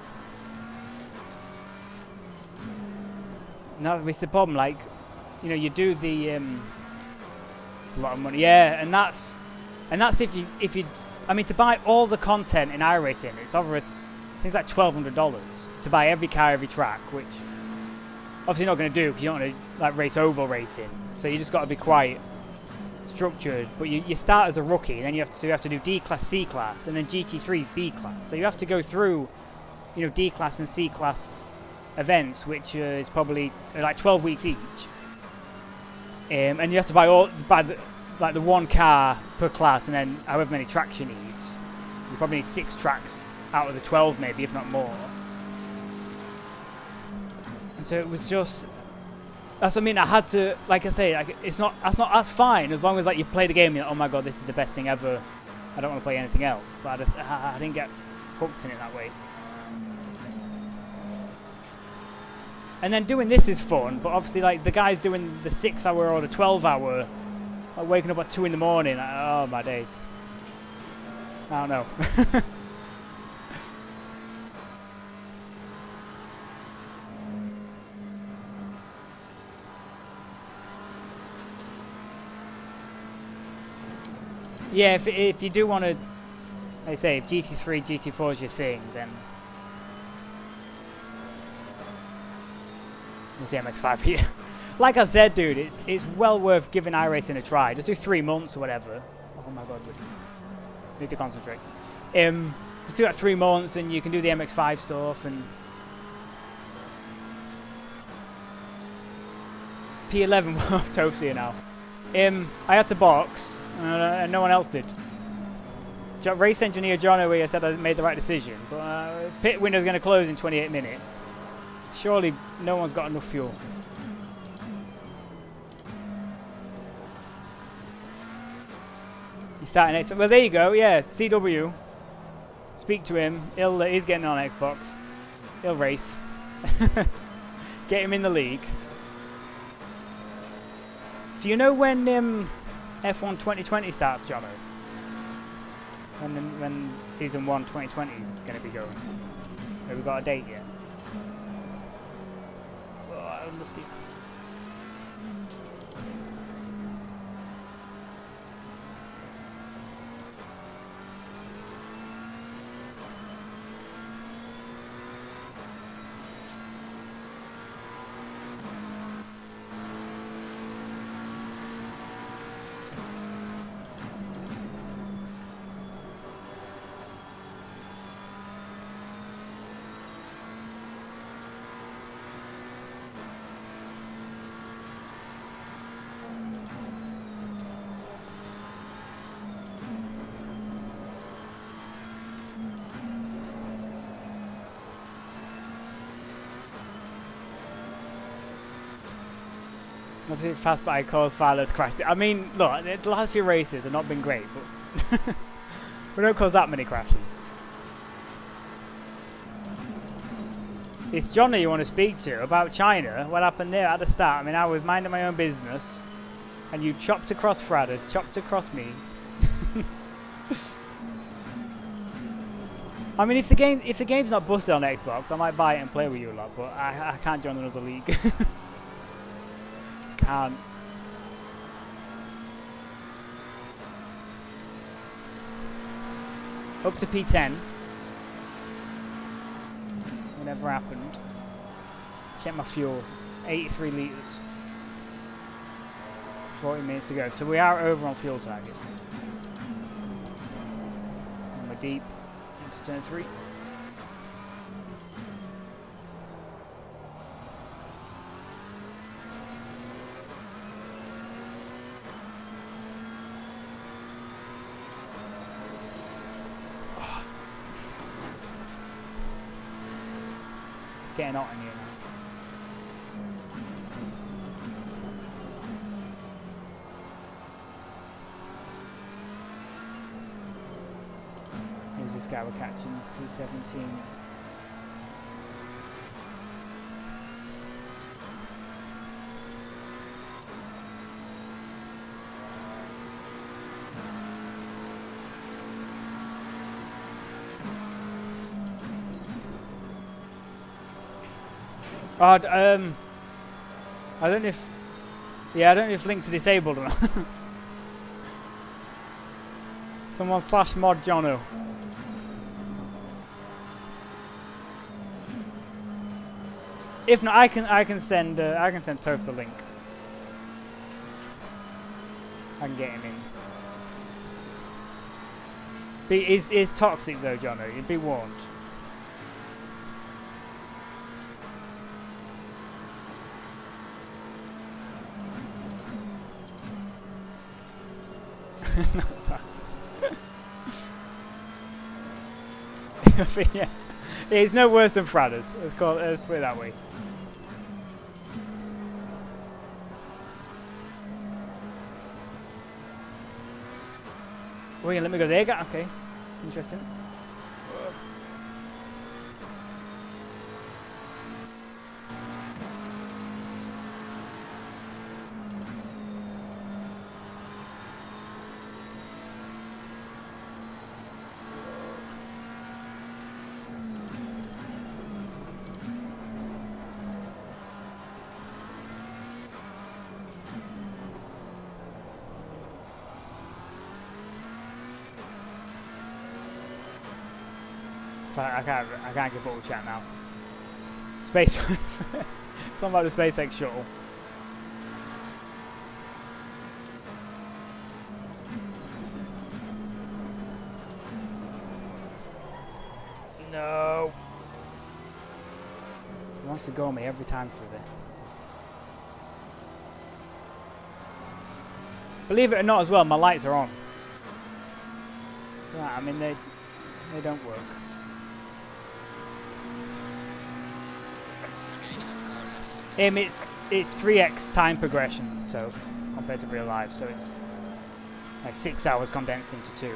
No, it's the problem, like, you know, you do the, a lot of money, yeah, and that's if you, I mean, to buy all the content in iRacing, it's over, I think it's like $1,200 to buy every car, every track, which obviously you're not going to do because you don't want to like race oval racing, so you just got to be quite structured. But you start as a rookie, and then you have to do D class, C class, and then GT3 is B class. So you have to go through, you know, D class and C class events, which is probably like 12 weeks each. And you have to buy the one car per class, and then however many tracks you need. You probably need 6 tracks out of the 12, maybe, if not more. And so it was just, that's what I mean. I had to, like I say, like that's fine as long as like you play the game. You're like, oh my god, this is the best thing ever. I don't want to play anything else. But I didn't get hooked in it that way. And then doing this is fun, but obviously like the guys doing the 6-hour or the 12-hour, like waking up at 2 in the morning, like, oh my days. I don't know. Yeah, if you do want to, like I say, if GT3, GT4 is your thing, then there's the MX-5 here. Like I said, dude, it's well worth giving iRacing a try. Just do 3 months or whatever. Oh my god, need to concentrate. Just do that 3 months, and you can do the MX-5 stuff and P11 Toast here now. I had to box. And no one else did. Race engineer John O'Wea said I made the right decision, but pit window's going to close in 28 minutes. Surely no one's got enough fuel. He's starting next. Well, there you go. Yeah, CW. Speak to him. He's getting on Xbox. He'll race. Get him in the league. Do you know when F1 2020 starts, Jono? When Season 1 2020 is going to be going? Have we got a date yet? Oh, I understand. Obviously, fast by cause Filer's crashed it. I mean, look, the last few races have not been great, but we don't cause that many crashes. It's Johnny you want to speak to about China. What happened there at the start? I mean, I was minding my own business, and you chopped across Fradders, chopped across me. I mean, if the game's not busted on Xbox, I might buy it and play with you a lot, but I can't join another league. Can't. Up to P10. Never happened. Check my fuel. 83 litres. 40 minutes to go. So we are over on fuel target. And we're deep into turn 3. It's getting hot in here now. Who's this guy we're catching? P17. Oh, I don't know if... Yeah, I don't know if links are disabled or not. Someone slash mod Jono. If not, I can send Toph the link. I can get him in. But it is toxic though, Jono. You'd be warned. Not bad. But yeah, it's no worse than Fradders. Let's put it that way. Oh yeah, let me go there. Okay, interesting. I can't get bottle chat now. Space. Something about the SpaceX shuttle. No. He wants to go on me every time through there. Believe it or not, as well, my lights are on. Yeah, I mean they don't work. It's 3x time progression, so compared to real life, so it's like 6 hours condensed into 2.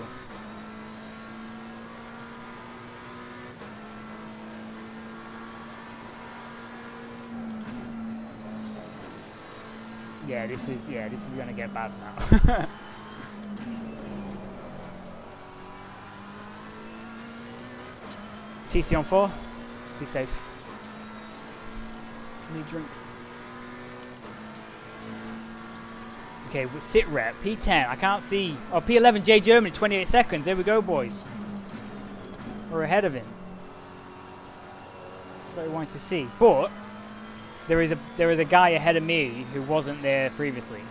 Yeah, this is gonna get bad now. TC on 4. Be safe. Need drink. Okay, sit rep P10. I can't see. Oh, P11 J Germany. 28 seconds. There we go, boys. We're ahead of him. That's what I wanted to see. But there is a guy ahead of me who wasn't there previously.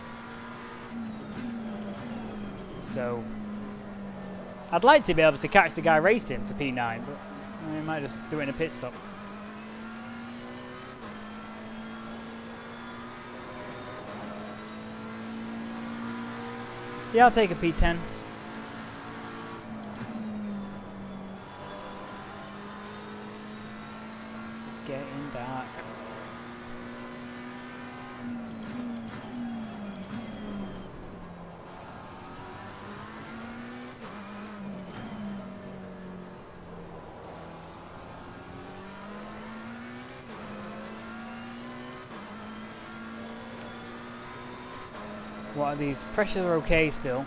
So I'd like to be able to catch the guy racing for P9, but I might just do it in a pit stop. Yeah, I'll take a P10. It's getting dark. What are these? Pressures are okay still.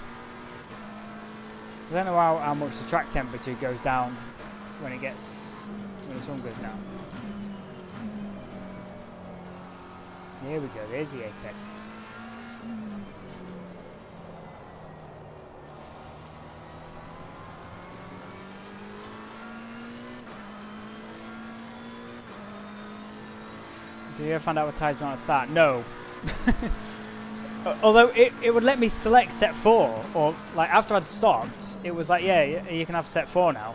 I don't know how much the track temperature goes down when the sun goes down. There we go, there's the apex. Did you ever find out what tyres you want to start? No. Although it would let me select set 4, or like after I'd stopped, it was like, yeah, you can have set 4 now.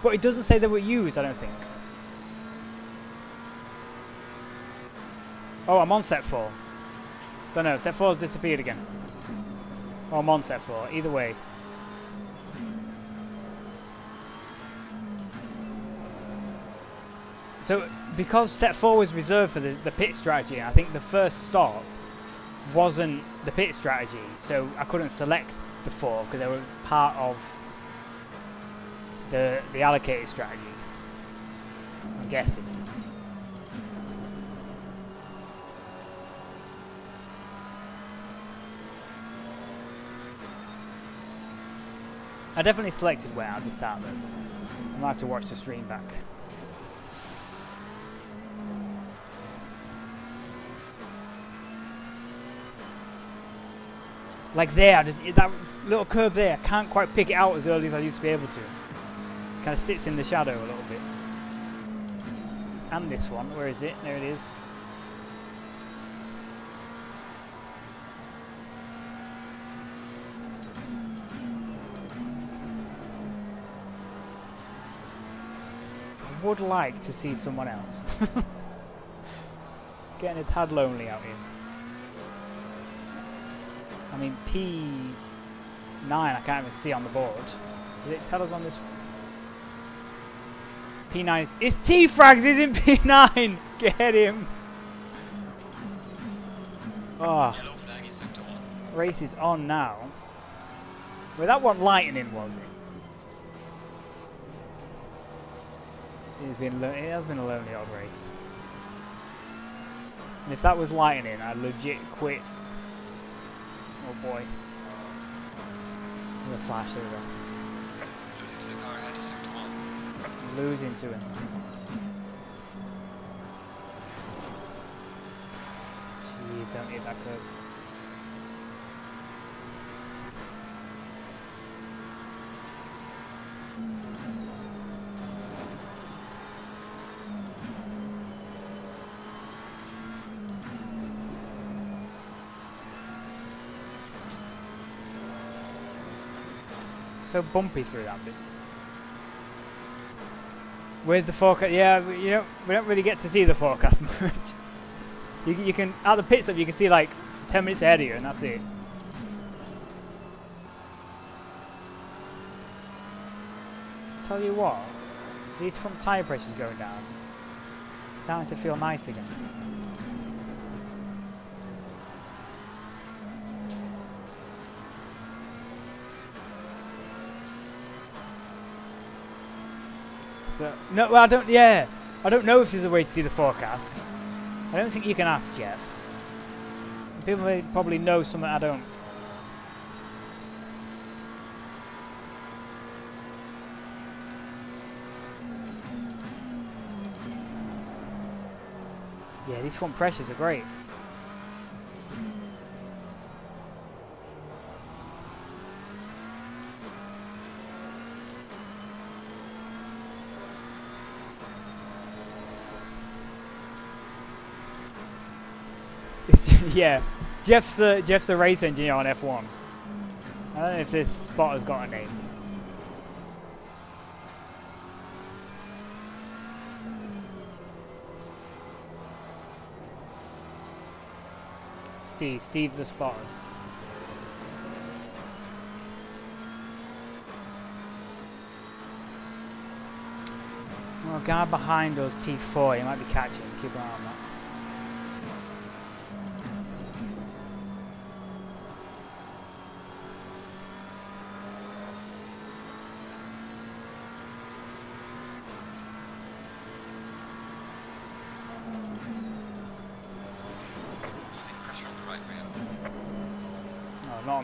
But it doesn't say they were used, I don't think. Oh, I'm on set 4. Don't know, set 4's disappeared again. Oh, I'm on set 4, either way. So, because set 4 was reserved for the pit strategy, I think the first stop wasn't the pit strategy, so I couldn't select the 4 because they were part of the allocated strategy. I'm guessing. I definitely selected wet at the start though. I might have to watch the stream back. Like there, that little curb there, I can't quite pick it out as early as I used to be able to. Kind of sits in the shadow a little bit. And this one, where is it? There it is. I would like to see someone else. Getting a tad lonely out here. I mean, P9 I can't even see on the board. Does it tell us on this? P9 is... It's TFrags, he's in P9! Get him! Oh. Yellow flag is sector 1. Race is on now. Well, that wasn't lightning, was it? It has been a lonely old race. And if that was lightning, I'd legit quit. Oh boy. There's a flash over there. Losing to the car ahead is sector 1. Losing to him. Jeez, don't hit that curb. So bumpy through that bit. Where's the forecast? Yeah, we don't really get to see the forecast much. You can at the pit stop you can see like 10 minutes ahead of you, and that's it. Tell you what, these front tyre pressures going down. It's starting to feel nice again. So, no, well, I don't. Yeah, I don't know if there's a way to see the forecast. I don't think you can ask Jeff. People may probably know something I don't. Yeah, these front pressures are great. Yeah, Jeff's a race engineer on F1. I don't know if this spot has got a name. Steve the spotter. Well, guy behind us, P4, he might be catching. Keep an eye on that.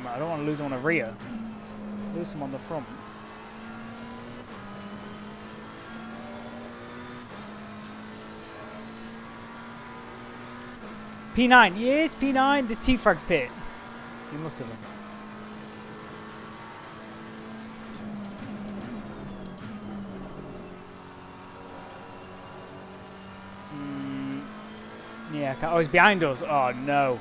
I don't want to lose him on the rear. Lose him on the front. P9, yes, P9, the TFrags pit. You must have done. Yeah, oh, he's behind us. Oh, no.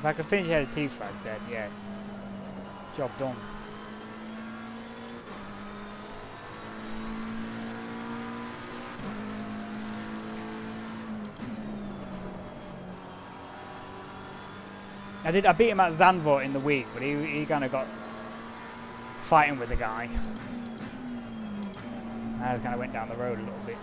If I could finish ahead of TFrags then, yeah. Job done. I beat him at Zandvoort in the week, but he kind of got fighting with the guy. I just kind of went down the road a little bit.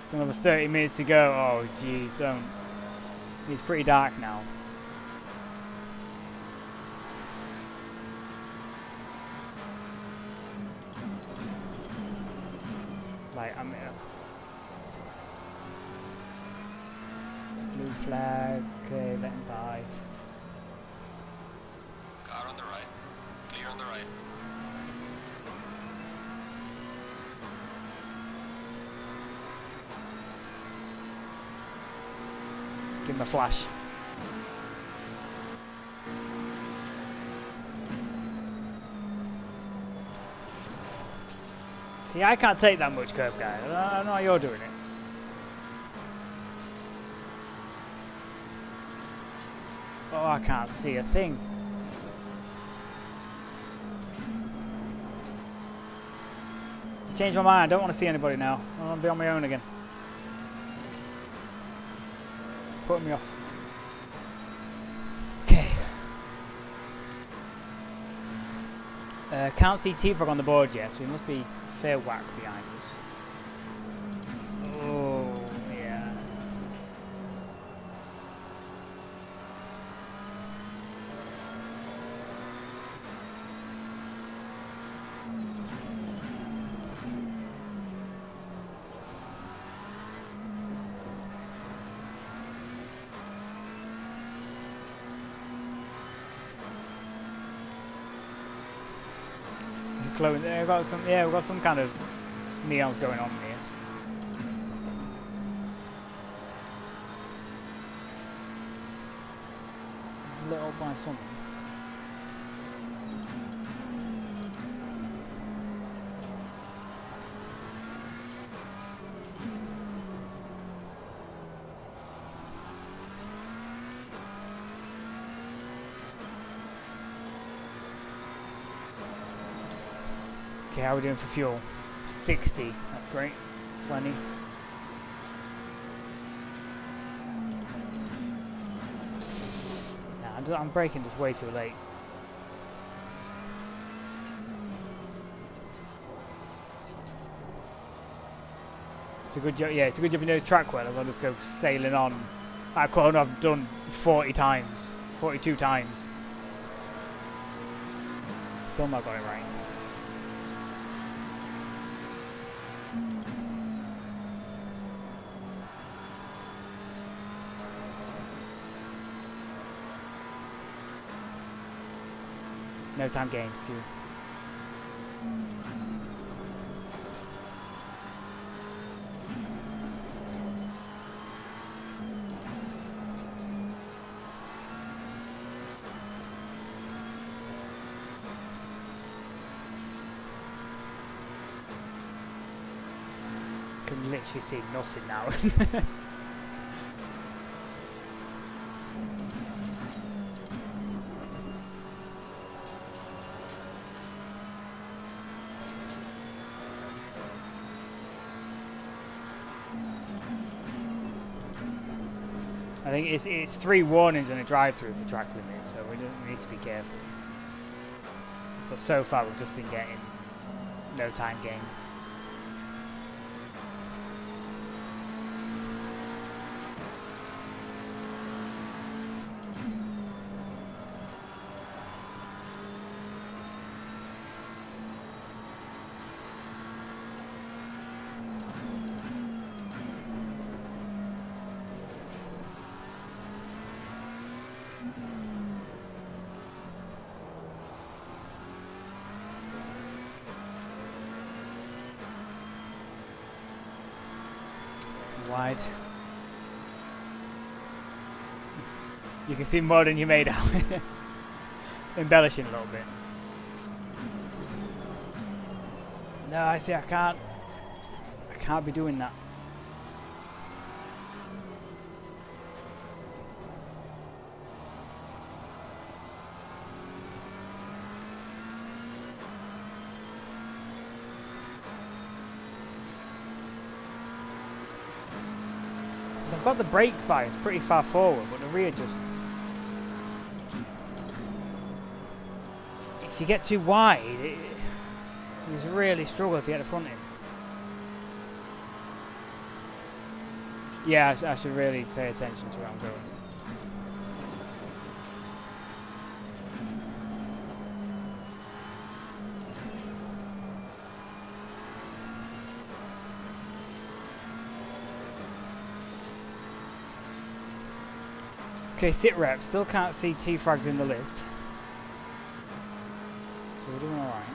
It's another 30 minutes to go. Oh, jeez, don't. It's pretty dark now. Like, I'm blue flag. Okay, let him by. Car on the right. Clear on the right. Give him a flash. See, I can't take that much curb, guy. I don't know how you're doing it. Oh, I can't see a thing. I changed my mind. I don't want to see anybody now. I want to be on my own again. Putting me off. Okay. Can't see TFrag on the board yet, so he must be fair whack behind us. Oh, yeah. We've got some, yeah, we've got some kind of neons going on here. Lit up by something. Okay, how are we doing for fuel? 60. That's great. Plenty. Nah, I'm braking just way too late. It's a good job. Yeah, it's a good job you know the track well, as I'll just go sailing on. That corner I've done 40 times, 42 times. Still not got it right. No time gain. Phew. Can literally see nothing now. I think it's 3 warnings and a drive-through for track limit, so we need to be careful. But so far we've just been getting no time gain. wide. You can see more than you made out. Embellishing a little bit. No, I see. I can't be doing that. I've got the brake bias pretty far forward, but the rear just... If you get too wide, you just really struggle to get the front in. Yeah, I should really pay attention to where I'm going. Okay, sit rep. Still can't see TFrags in the list. So we're doing alright. –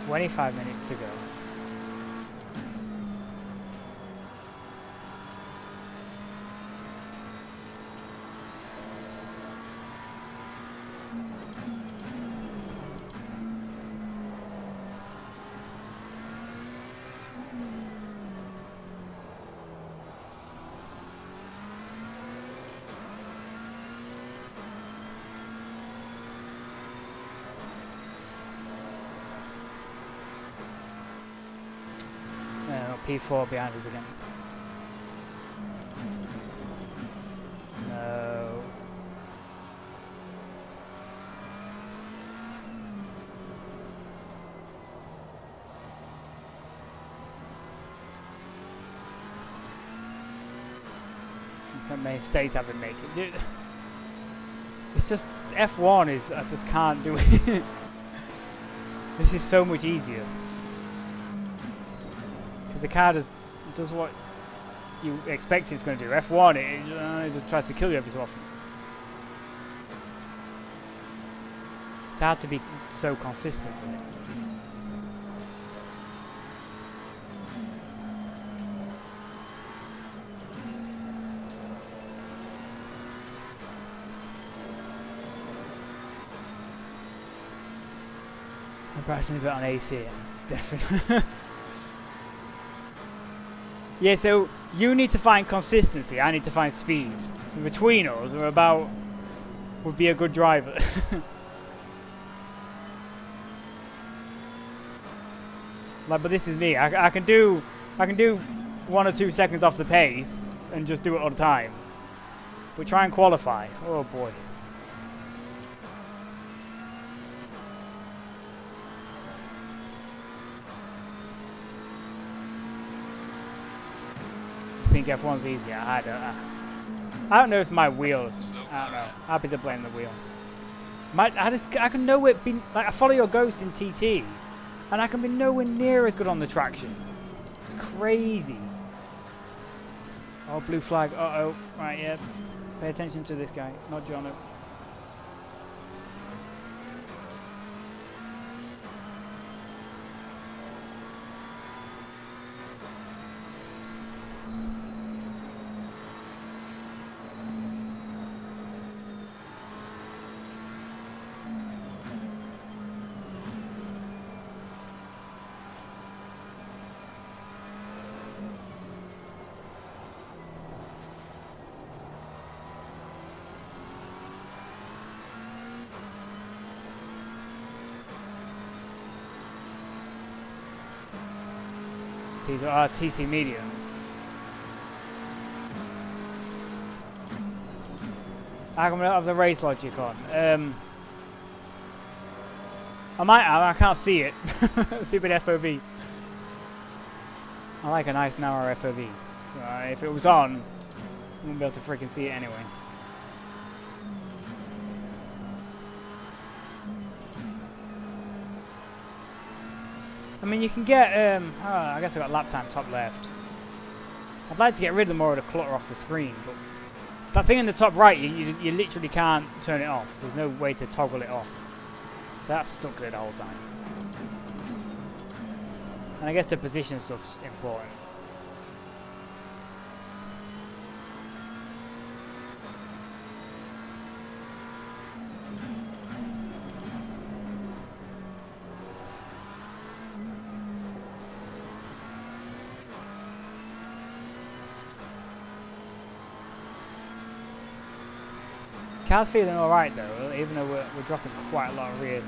25 minutes to go. P4 behind us again. No. How many mistakes I've been making. Dude, it's just F1 is I just can't do it. This is so much easier. The car does what you expect it's going to do. F1, it just tries to kill you every so often. It's hard to be so consistent with it. I'm practicing a bit on AC, definitely. Yeah, so you need to find consistency, I need to find speed. Between us, would be a good driver. Like, but this is me. I can do 1 or 2 seconds off the pace and just do it all the time. But try and qualify. Oh boy. I think F1's easier. I don't know if my wheels. I don't know. I'll be to blame the wheel. I can nowhere be like I follow your ghost in TT, and I can be nowhere near as good on the traction. It's crazy. Oh, blue flag. Uh-oh. Right, yeah. Pay attention to this guy, not Jono. These are TC medium. I'm gonna have the race logic on. I can't see it. Stupid FOV. I like a nice narrow FOV. If it was on, won't be able to freaking see it anyway. I mean, you can get, oh, I guess I got lap time top left. I'd like to get rid of more of the clutter off the screen, but that thing in the top right, you literally can't turn it off. There's no way to toggle it off. So that's stuck there the whole time. And I guess the position stuff's important. Car's feeling alright though, even though we're dropping quite a lot of rear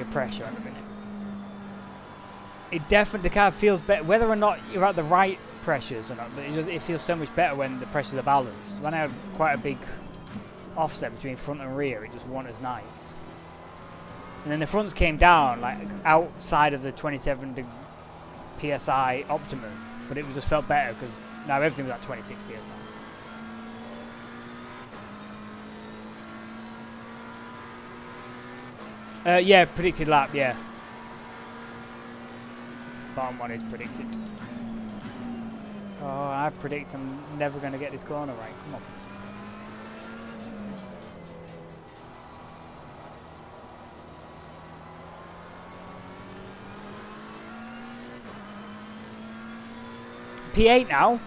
pressure at the minute. It definitely, the car feels better, whether or not you're at the right pressures or not, but it feels so much better when the pressures are balanced. When I had quite a big offset between front and rear, it just wasn't as nice. And then the fronts came down, like outside of the 27 PSI optimum, but it just felt better because now everything was at 26 PSI. Yeah, predicted lap, yeah. Bottom one is predicted. Oh, I predict I'm never going to get this corner right. Come on. P8 now.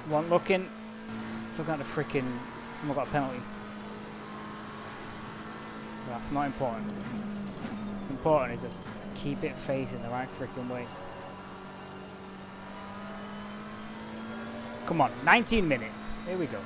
One looking at the freaking, someone got a penalty. That's not important. What's important is just keep it facing the right freaking way. Come on, 19 minutes. Here we go.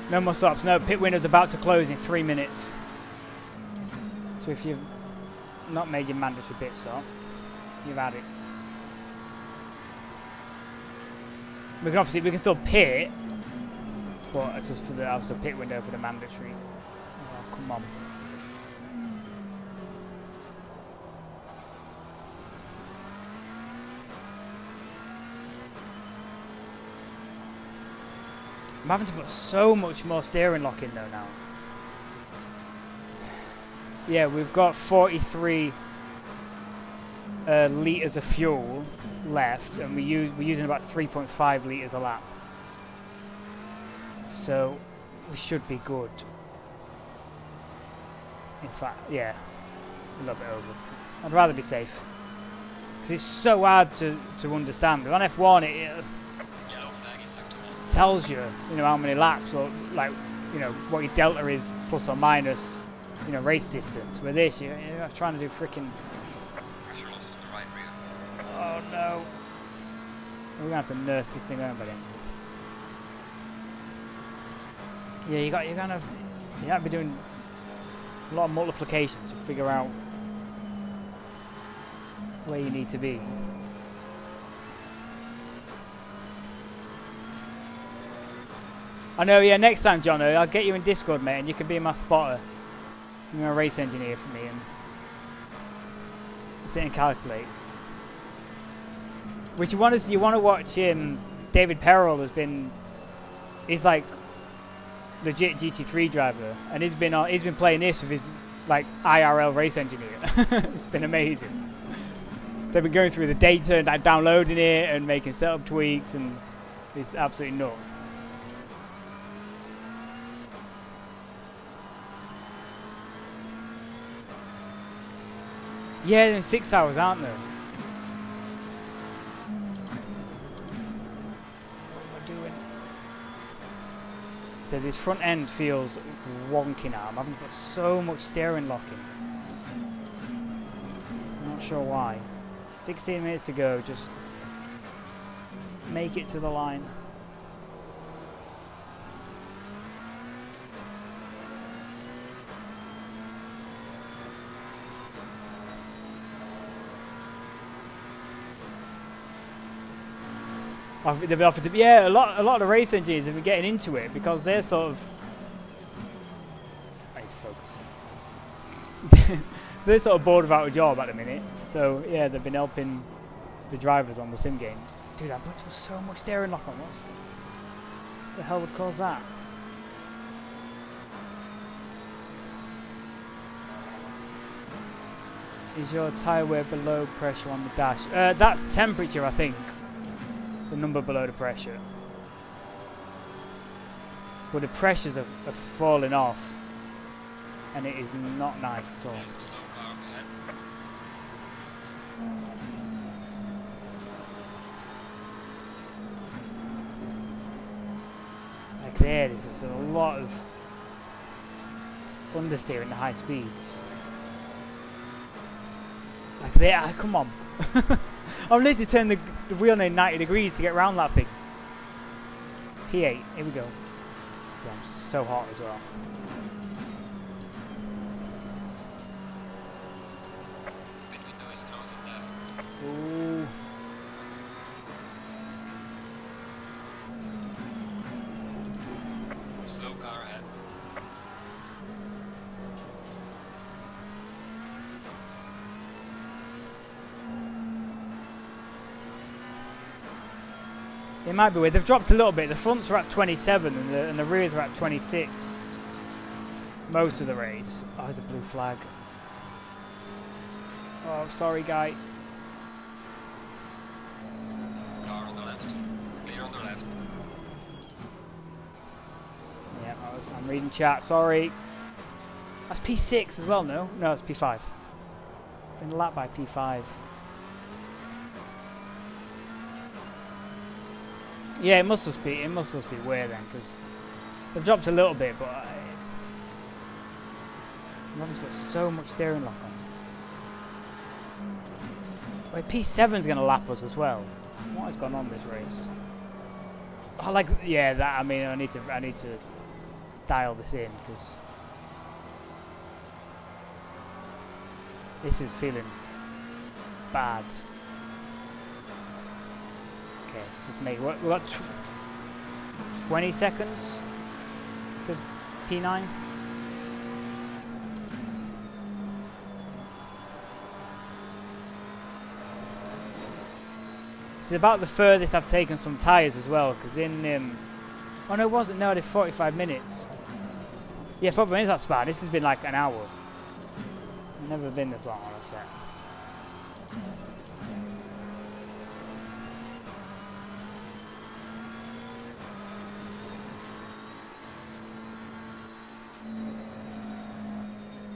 No more stops. No, pit window's about to close in 3 minutes. So if you've not made your mandatory pit stop, you've had it. We can still pit, but it's just for the obviously pit window for the mandatory. Oh, come on. I'm having to put so much more steering lock in though now. Yeah, we've got 43 litres of fuel left, and we're using about 3.5 litres a lap. So we should be good. In fact, yeah, a little bit over. I'd rather be safe because it's so hard to understand. On F1, it tells you, how many laps or like, what your delta is plus or minus, race distance. With this, you're trying to do freaking. Pressure loss on the right rear. Oh no! We're gonna have to nurse this thing over by the end of this. Yeah, you have to be doing a lot of multiplication to figure out where you need to be. I know, yeah, next time, Jono, I'll get you in Discord, mate, and you can be my spotter. You're a race engineer for me, and sit and calculate. Which you want to watch him. David Perrell he's like legit GT3 driver, and he's been playing this with his like IRL race engineer. It's been amazing. They've been going through the data and downloading it and making setup tweaks, and it's absolutely nuts. Yeah, they're 6 hours, aren't they? What am I doing? So this front end feels wonky now. I'm having got so much steering locking. I'm not sure why. 16 minutes to go, just make it to the line. They've been offered to, yeah, a lot of the race engineers have been getting into it because they're sort of, I need to focus. They're sort of bored without a job at the minute, so yeah, they've been helping the drivers on the sim games. Dude, I'm putting so much steering lock on. What the hell would cause that? Is your tyre wear below pressure on the dash? That's temperature, I think. The number below the pressure. But the pressures are falling off. And it is not nice at all. There's a slow car ahead. Like there's just a lot of understeer in the high speeds. Like there, come on. I'm literally turning the wheel 90 degrees to get around that thing. P8, here we go. Damn, so hot as well. Pit window is closing down. Ooh. Slow car ahead. It might be weird. They've dropped a little bit. The fronts are at 27 and the rears are at 26. Most of the race. Oh, there's a blue flag. Oh, sorry, guy. Car on the left. Clear on the left. Yeah, I'm reading chat. Sorry. That's P6 as well, no? No, it's P5. Been lapped by P5. Yeah, it must just be weird then, because they've dropped a little bit, but it's. Robin's got so much steering lock on. Wait, P7's gonna lap us as well. What has gone on this race? Oh, like yeah, that. I mean, I need to dial this in because this is feeling bad. Okay, let's just make. We've got 20 seconds to P9. It's about the furthest I've taken some tyres as well, because in. Oh no, it wasn't. No, I did 45 minutes. Yeah, 45 minutes. That's bad. This has been like an hour. I've never been this long on a set.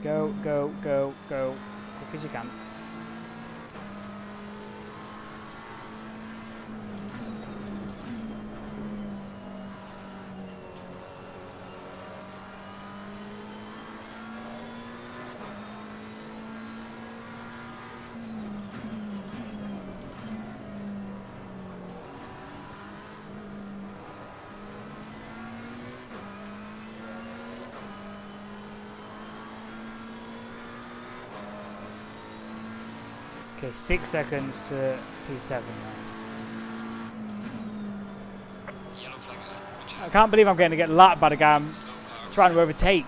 Go, go, go, go. Quick as you can. Okay, 6 seconds to P7 now. Yellow flag ahead. I can't believe I'm going to get lapped by the guy I'm Slow car. trying to overtake.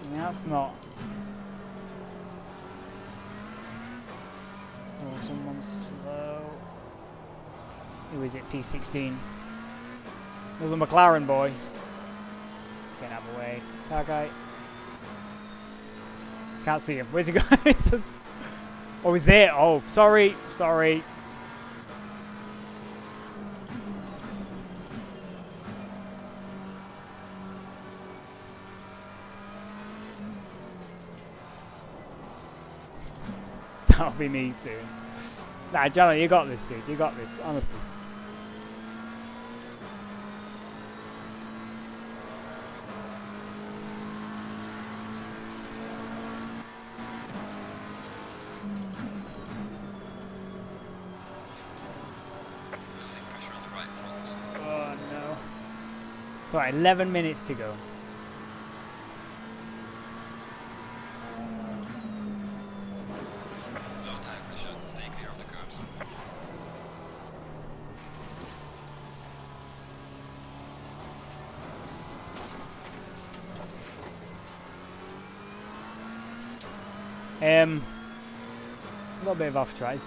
I mean, that's not. Oh, someone's slow. Who is it? P16. There's a McLaren boy. Get out of the way. That guy. Can't see him. Where's he going? Oh, he's there. Oh, sorry. Sorry. That'll be me soon. Nah, Jello, you got this, dude. You got this, honestly. Losing pressure on the right front. Oh no. It's alright, 11 minutes to go. Low tire pressure. Stay clear of the curbs. A little bit of off tries.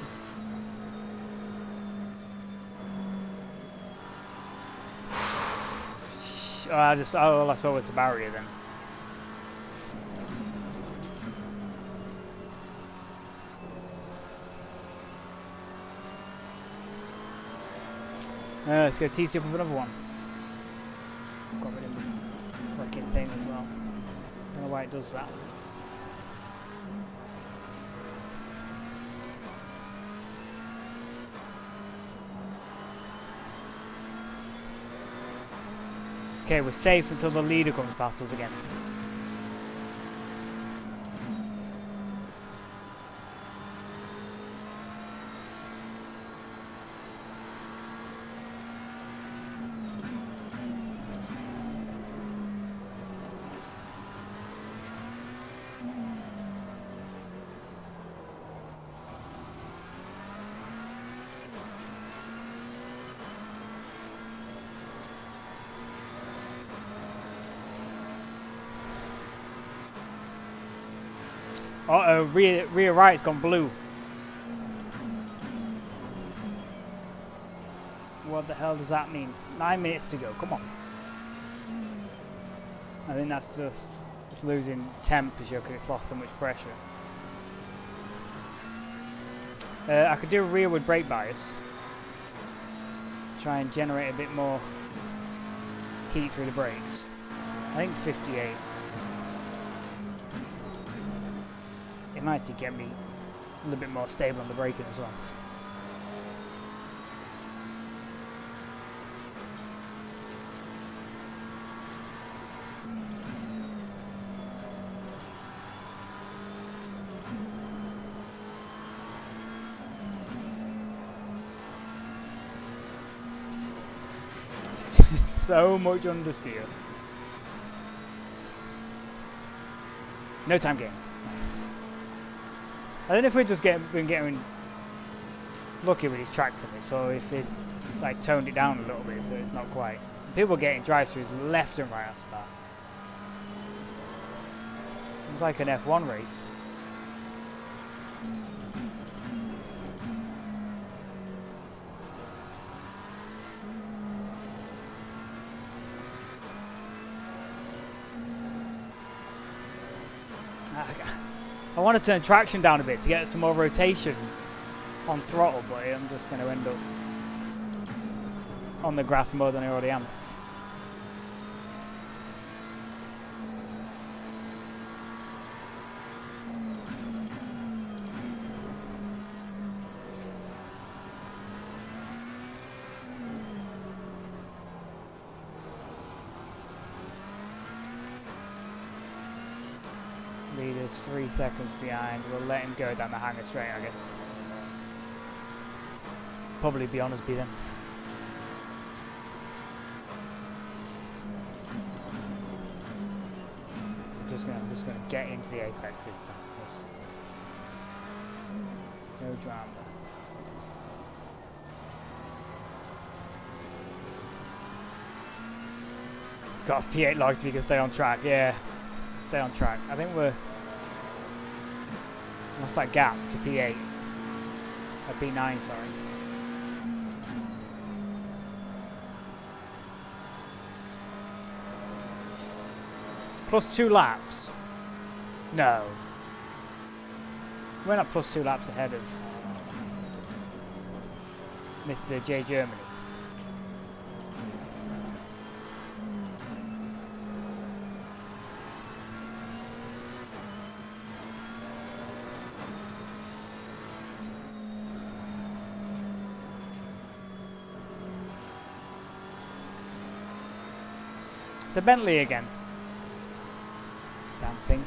All I saw was the barrier then. Let's go TC up with another one. Got rid of the fucking thing as well. Don't know why it does that. Okay, we're safe until the leader comes past us again. Uh-oh, rear right's gone blue. What the hell does that mean? 9 minutes to go, come on. I think that's just losing temperature because it's lost so much pressure. I could do a rearward brake bias. Try and generate a bit more heat through the brakes. I think 58. It might actually get me a little bit more stable on the braking as well. So much understeer. No time gained. Nice. I don't know if we're just been getting lucky with his track to me, so if it like toned it down a little bit so it's not quite. People getting drive-throughs left and right off the bat. It's like an F1 race. I want to turn traction down a bit to get some more rotation on throttle, but I'm just going to end up on the grass more than I already am. Leader's 3 seconds behind. We'll let him go down the hanger straight, I guess. Probably be honest, be then. I'm just gonna get into the apex this time. No drama. Got a P8 log so we can stay on track. Yeah, stay on track. I think we're. What's that gap to P8? P9, sorry. Plus 2 laps? No. We're not plus 2 laps ahead of Mr. J Germany. It's a Bentley again. Damn thing.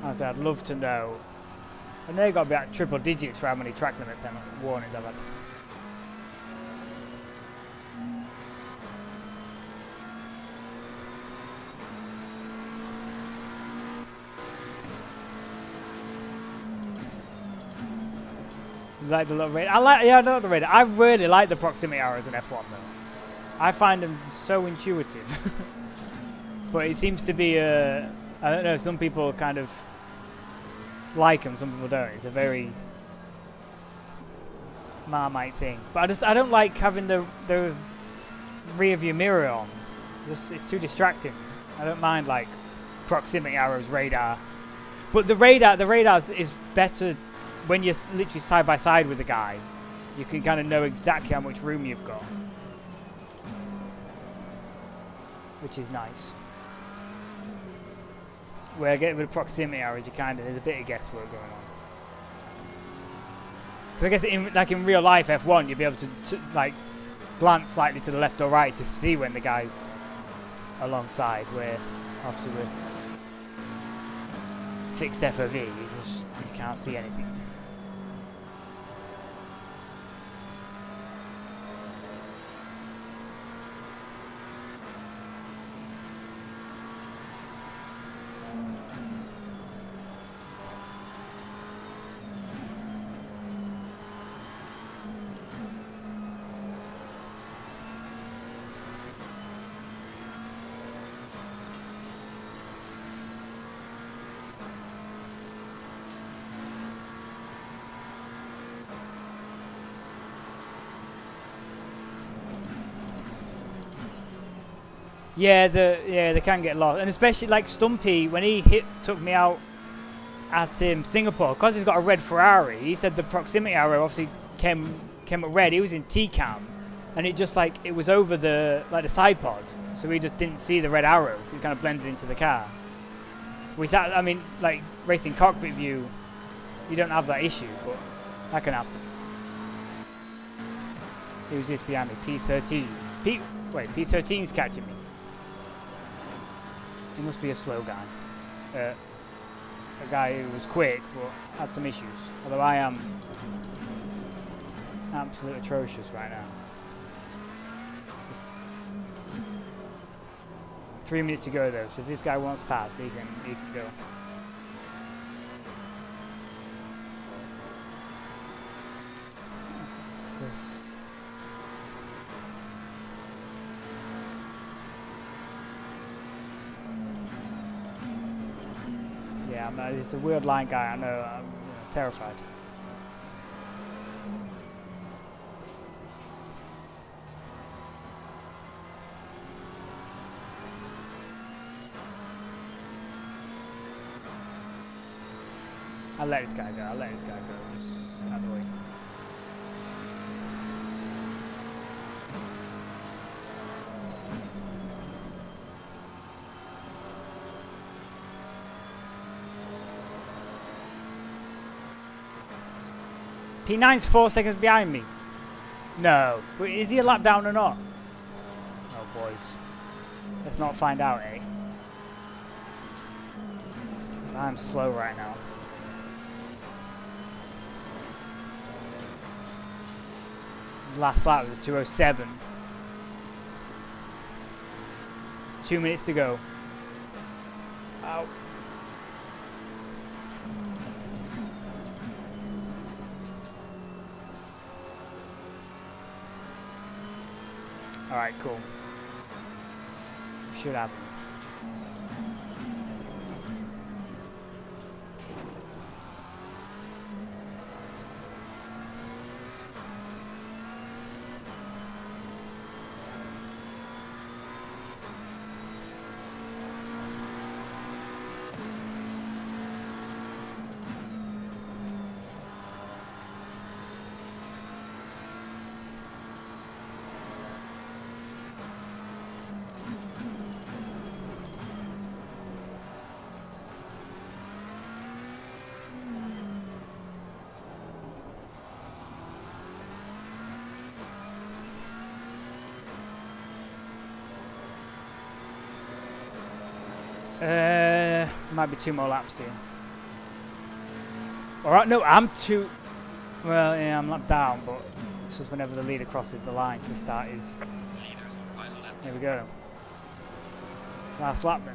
Honestly, I'd love to know. And they've got to be at triple digits for how many track limit warnings I've had. Like the little radar. Yeah, I don't like the radar. I really like the proximity arrows in F1 though. I find them so intuitive. But it seems to be I don't know, some people kind of like them, some people don't. It's a very Marmite thing. But I don't like having the rear view mirror on. It's too distracting. I don't mind like proximity arrows, radar. But the radar is better when you're literally side by side with the guy. You can kind of know exactly how much room you've got, which is nice. Where I get with proximity arrows, there's a bit of guesswork going on. So I guess in real life F1, you'll be able to like glance slightly to the left or right to see when the guy's alongside. Where obviously with fixed FOV, you can't see anything. Yeah, they can get lost, and especially like Stumpy when he took me out at Singapore, because he's got a red Ferrari. He said the proximity arrow obviously came at red. He was in T-cam, and it just like it was over the side pod, so he just didn't see the red arrow. It kind of blended into the car. Which I mean, like racing cockpit view, you don't have that issue, but that can happen. Who's this behind me? P13. P13's catching me. He must be a slow guy. A guy who was quick but had some issues. Although I am absolutely atrocious right now. 3 minutes to go though, so if this guy wants pass, he can go. Yeah, he's a weird line guy. I know. I'm terrified. I'll let this guy go. Just out of the way. P9's 4 seconds behind me. No. But is he a lap down or not? Oh, boys. Let's not find out, eh? I'm slow right now. Last lap was a 2:07. 2 minutes to go. Ow. Alright, cool. Should happen. Might be 2 more laps here. Alright, no, I'm too... Well, yeah, I'm lapped down, but it's just whenever the leader crosses the line to start his... Leaders on final lap. There we go. Last lap then.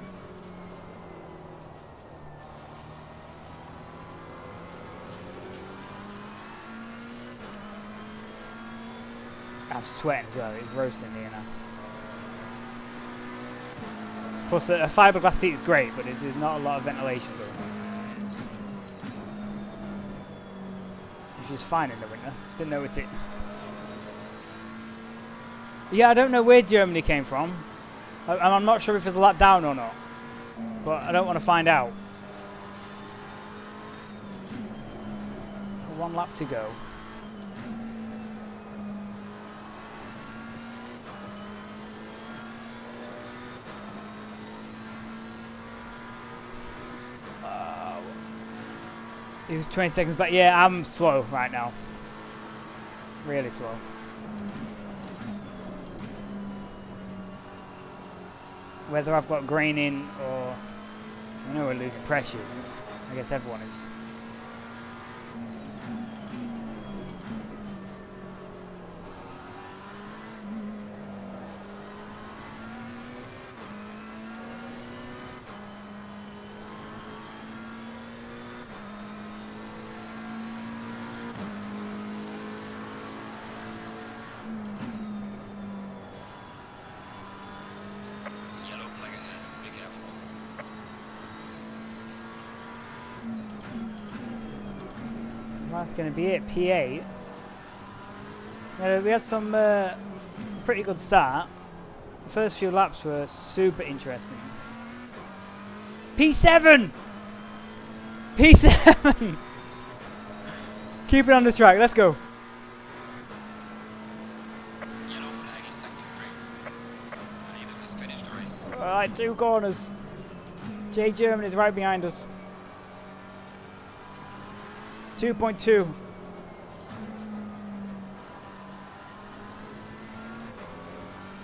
I'm sweating as well, it's roasting here now. Plus a fiberglass seat is great, but there's not a lot of ventilation going on. Which is fine in the winter, didn't notice it. Yeah, I don't know where Germany came from. I'm not sure if it's a lap down or not. But I don't want to find out. 1 lap to go. He was 20 seconds back. Yeah, I'm slow right now. Really slow. Whether I've got grain in or... I know we're losing pressure. I guess everyone is. That's going to be it. P8. We had some pretty good start. The first few laps were super interesting. P7! P7! Keep it on the track. Let's go. Yellow flag in sector 3. The leader has finished the race. Alright, 2 corners. J German is right behind us. 2.2.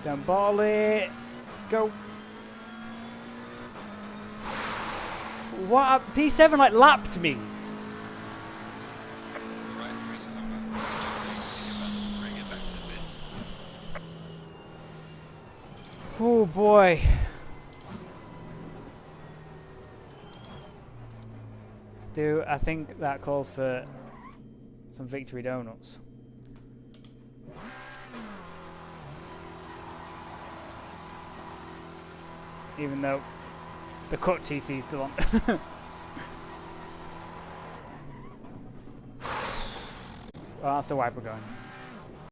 Don't ball it. Go. What? P7 like lapped me. Right, the race is over. Bring it back to the pits. Oh boy. I think that calls for some victory donuts. Even though the cut TC is still on. Oh, that's the wiper going.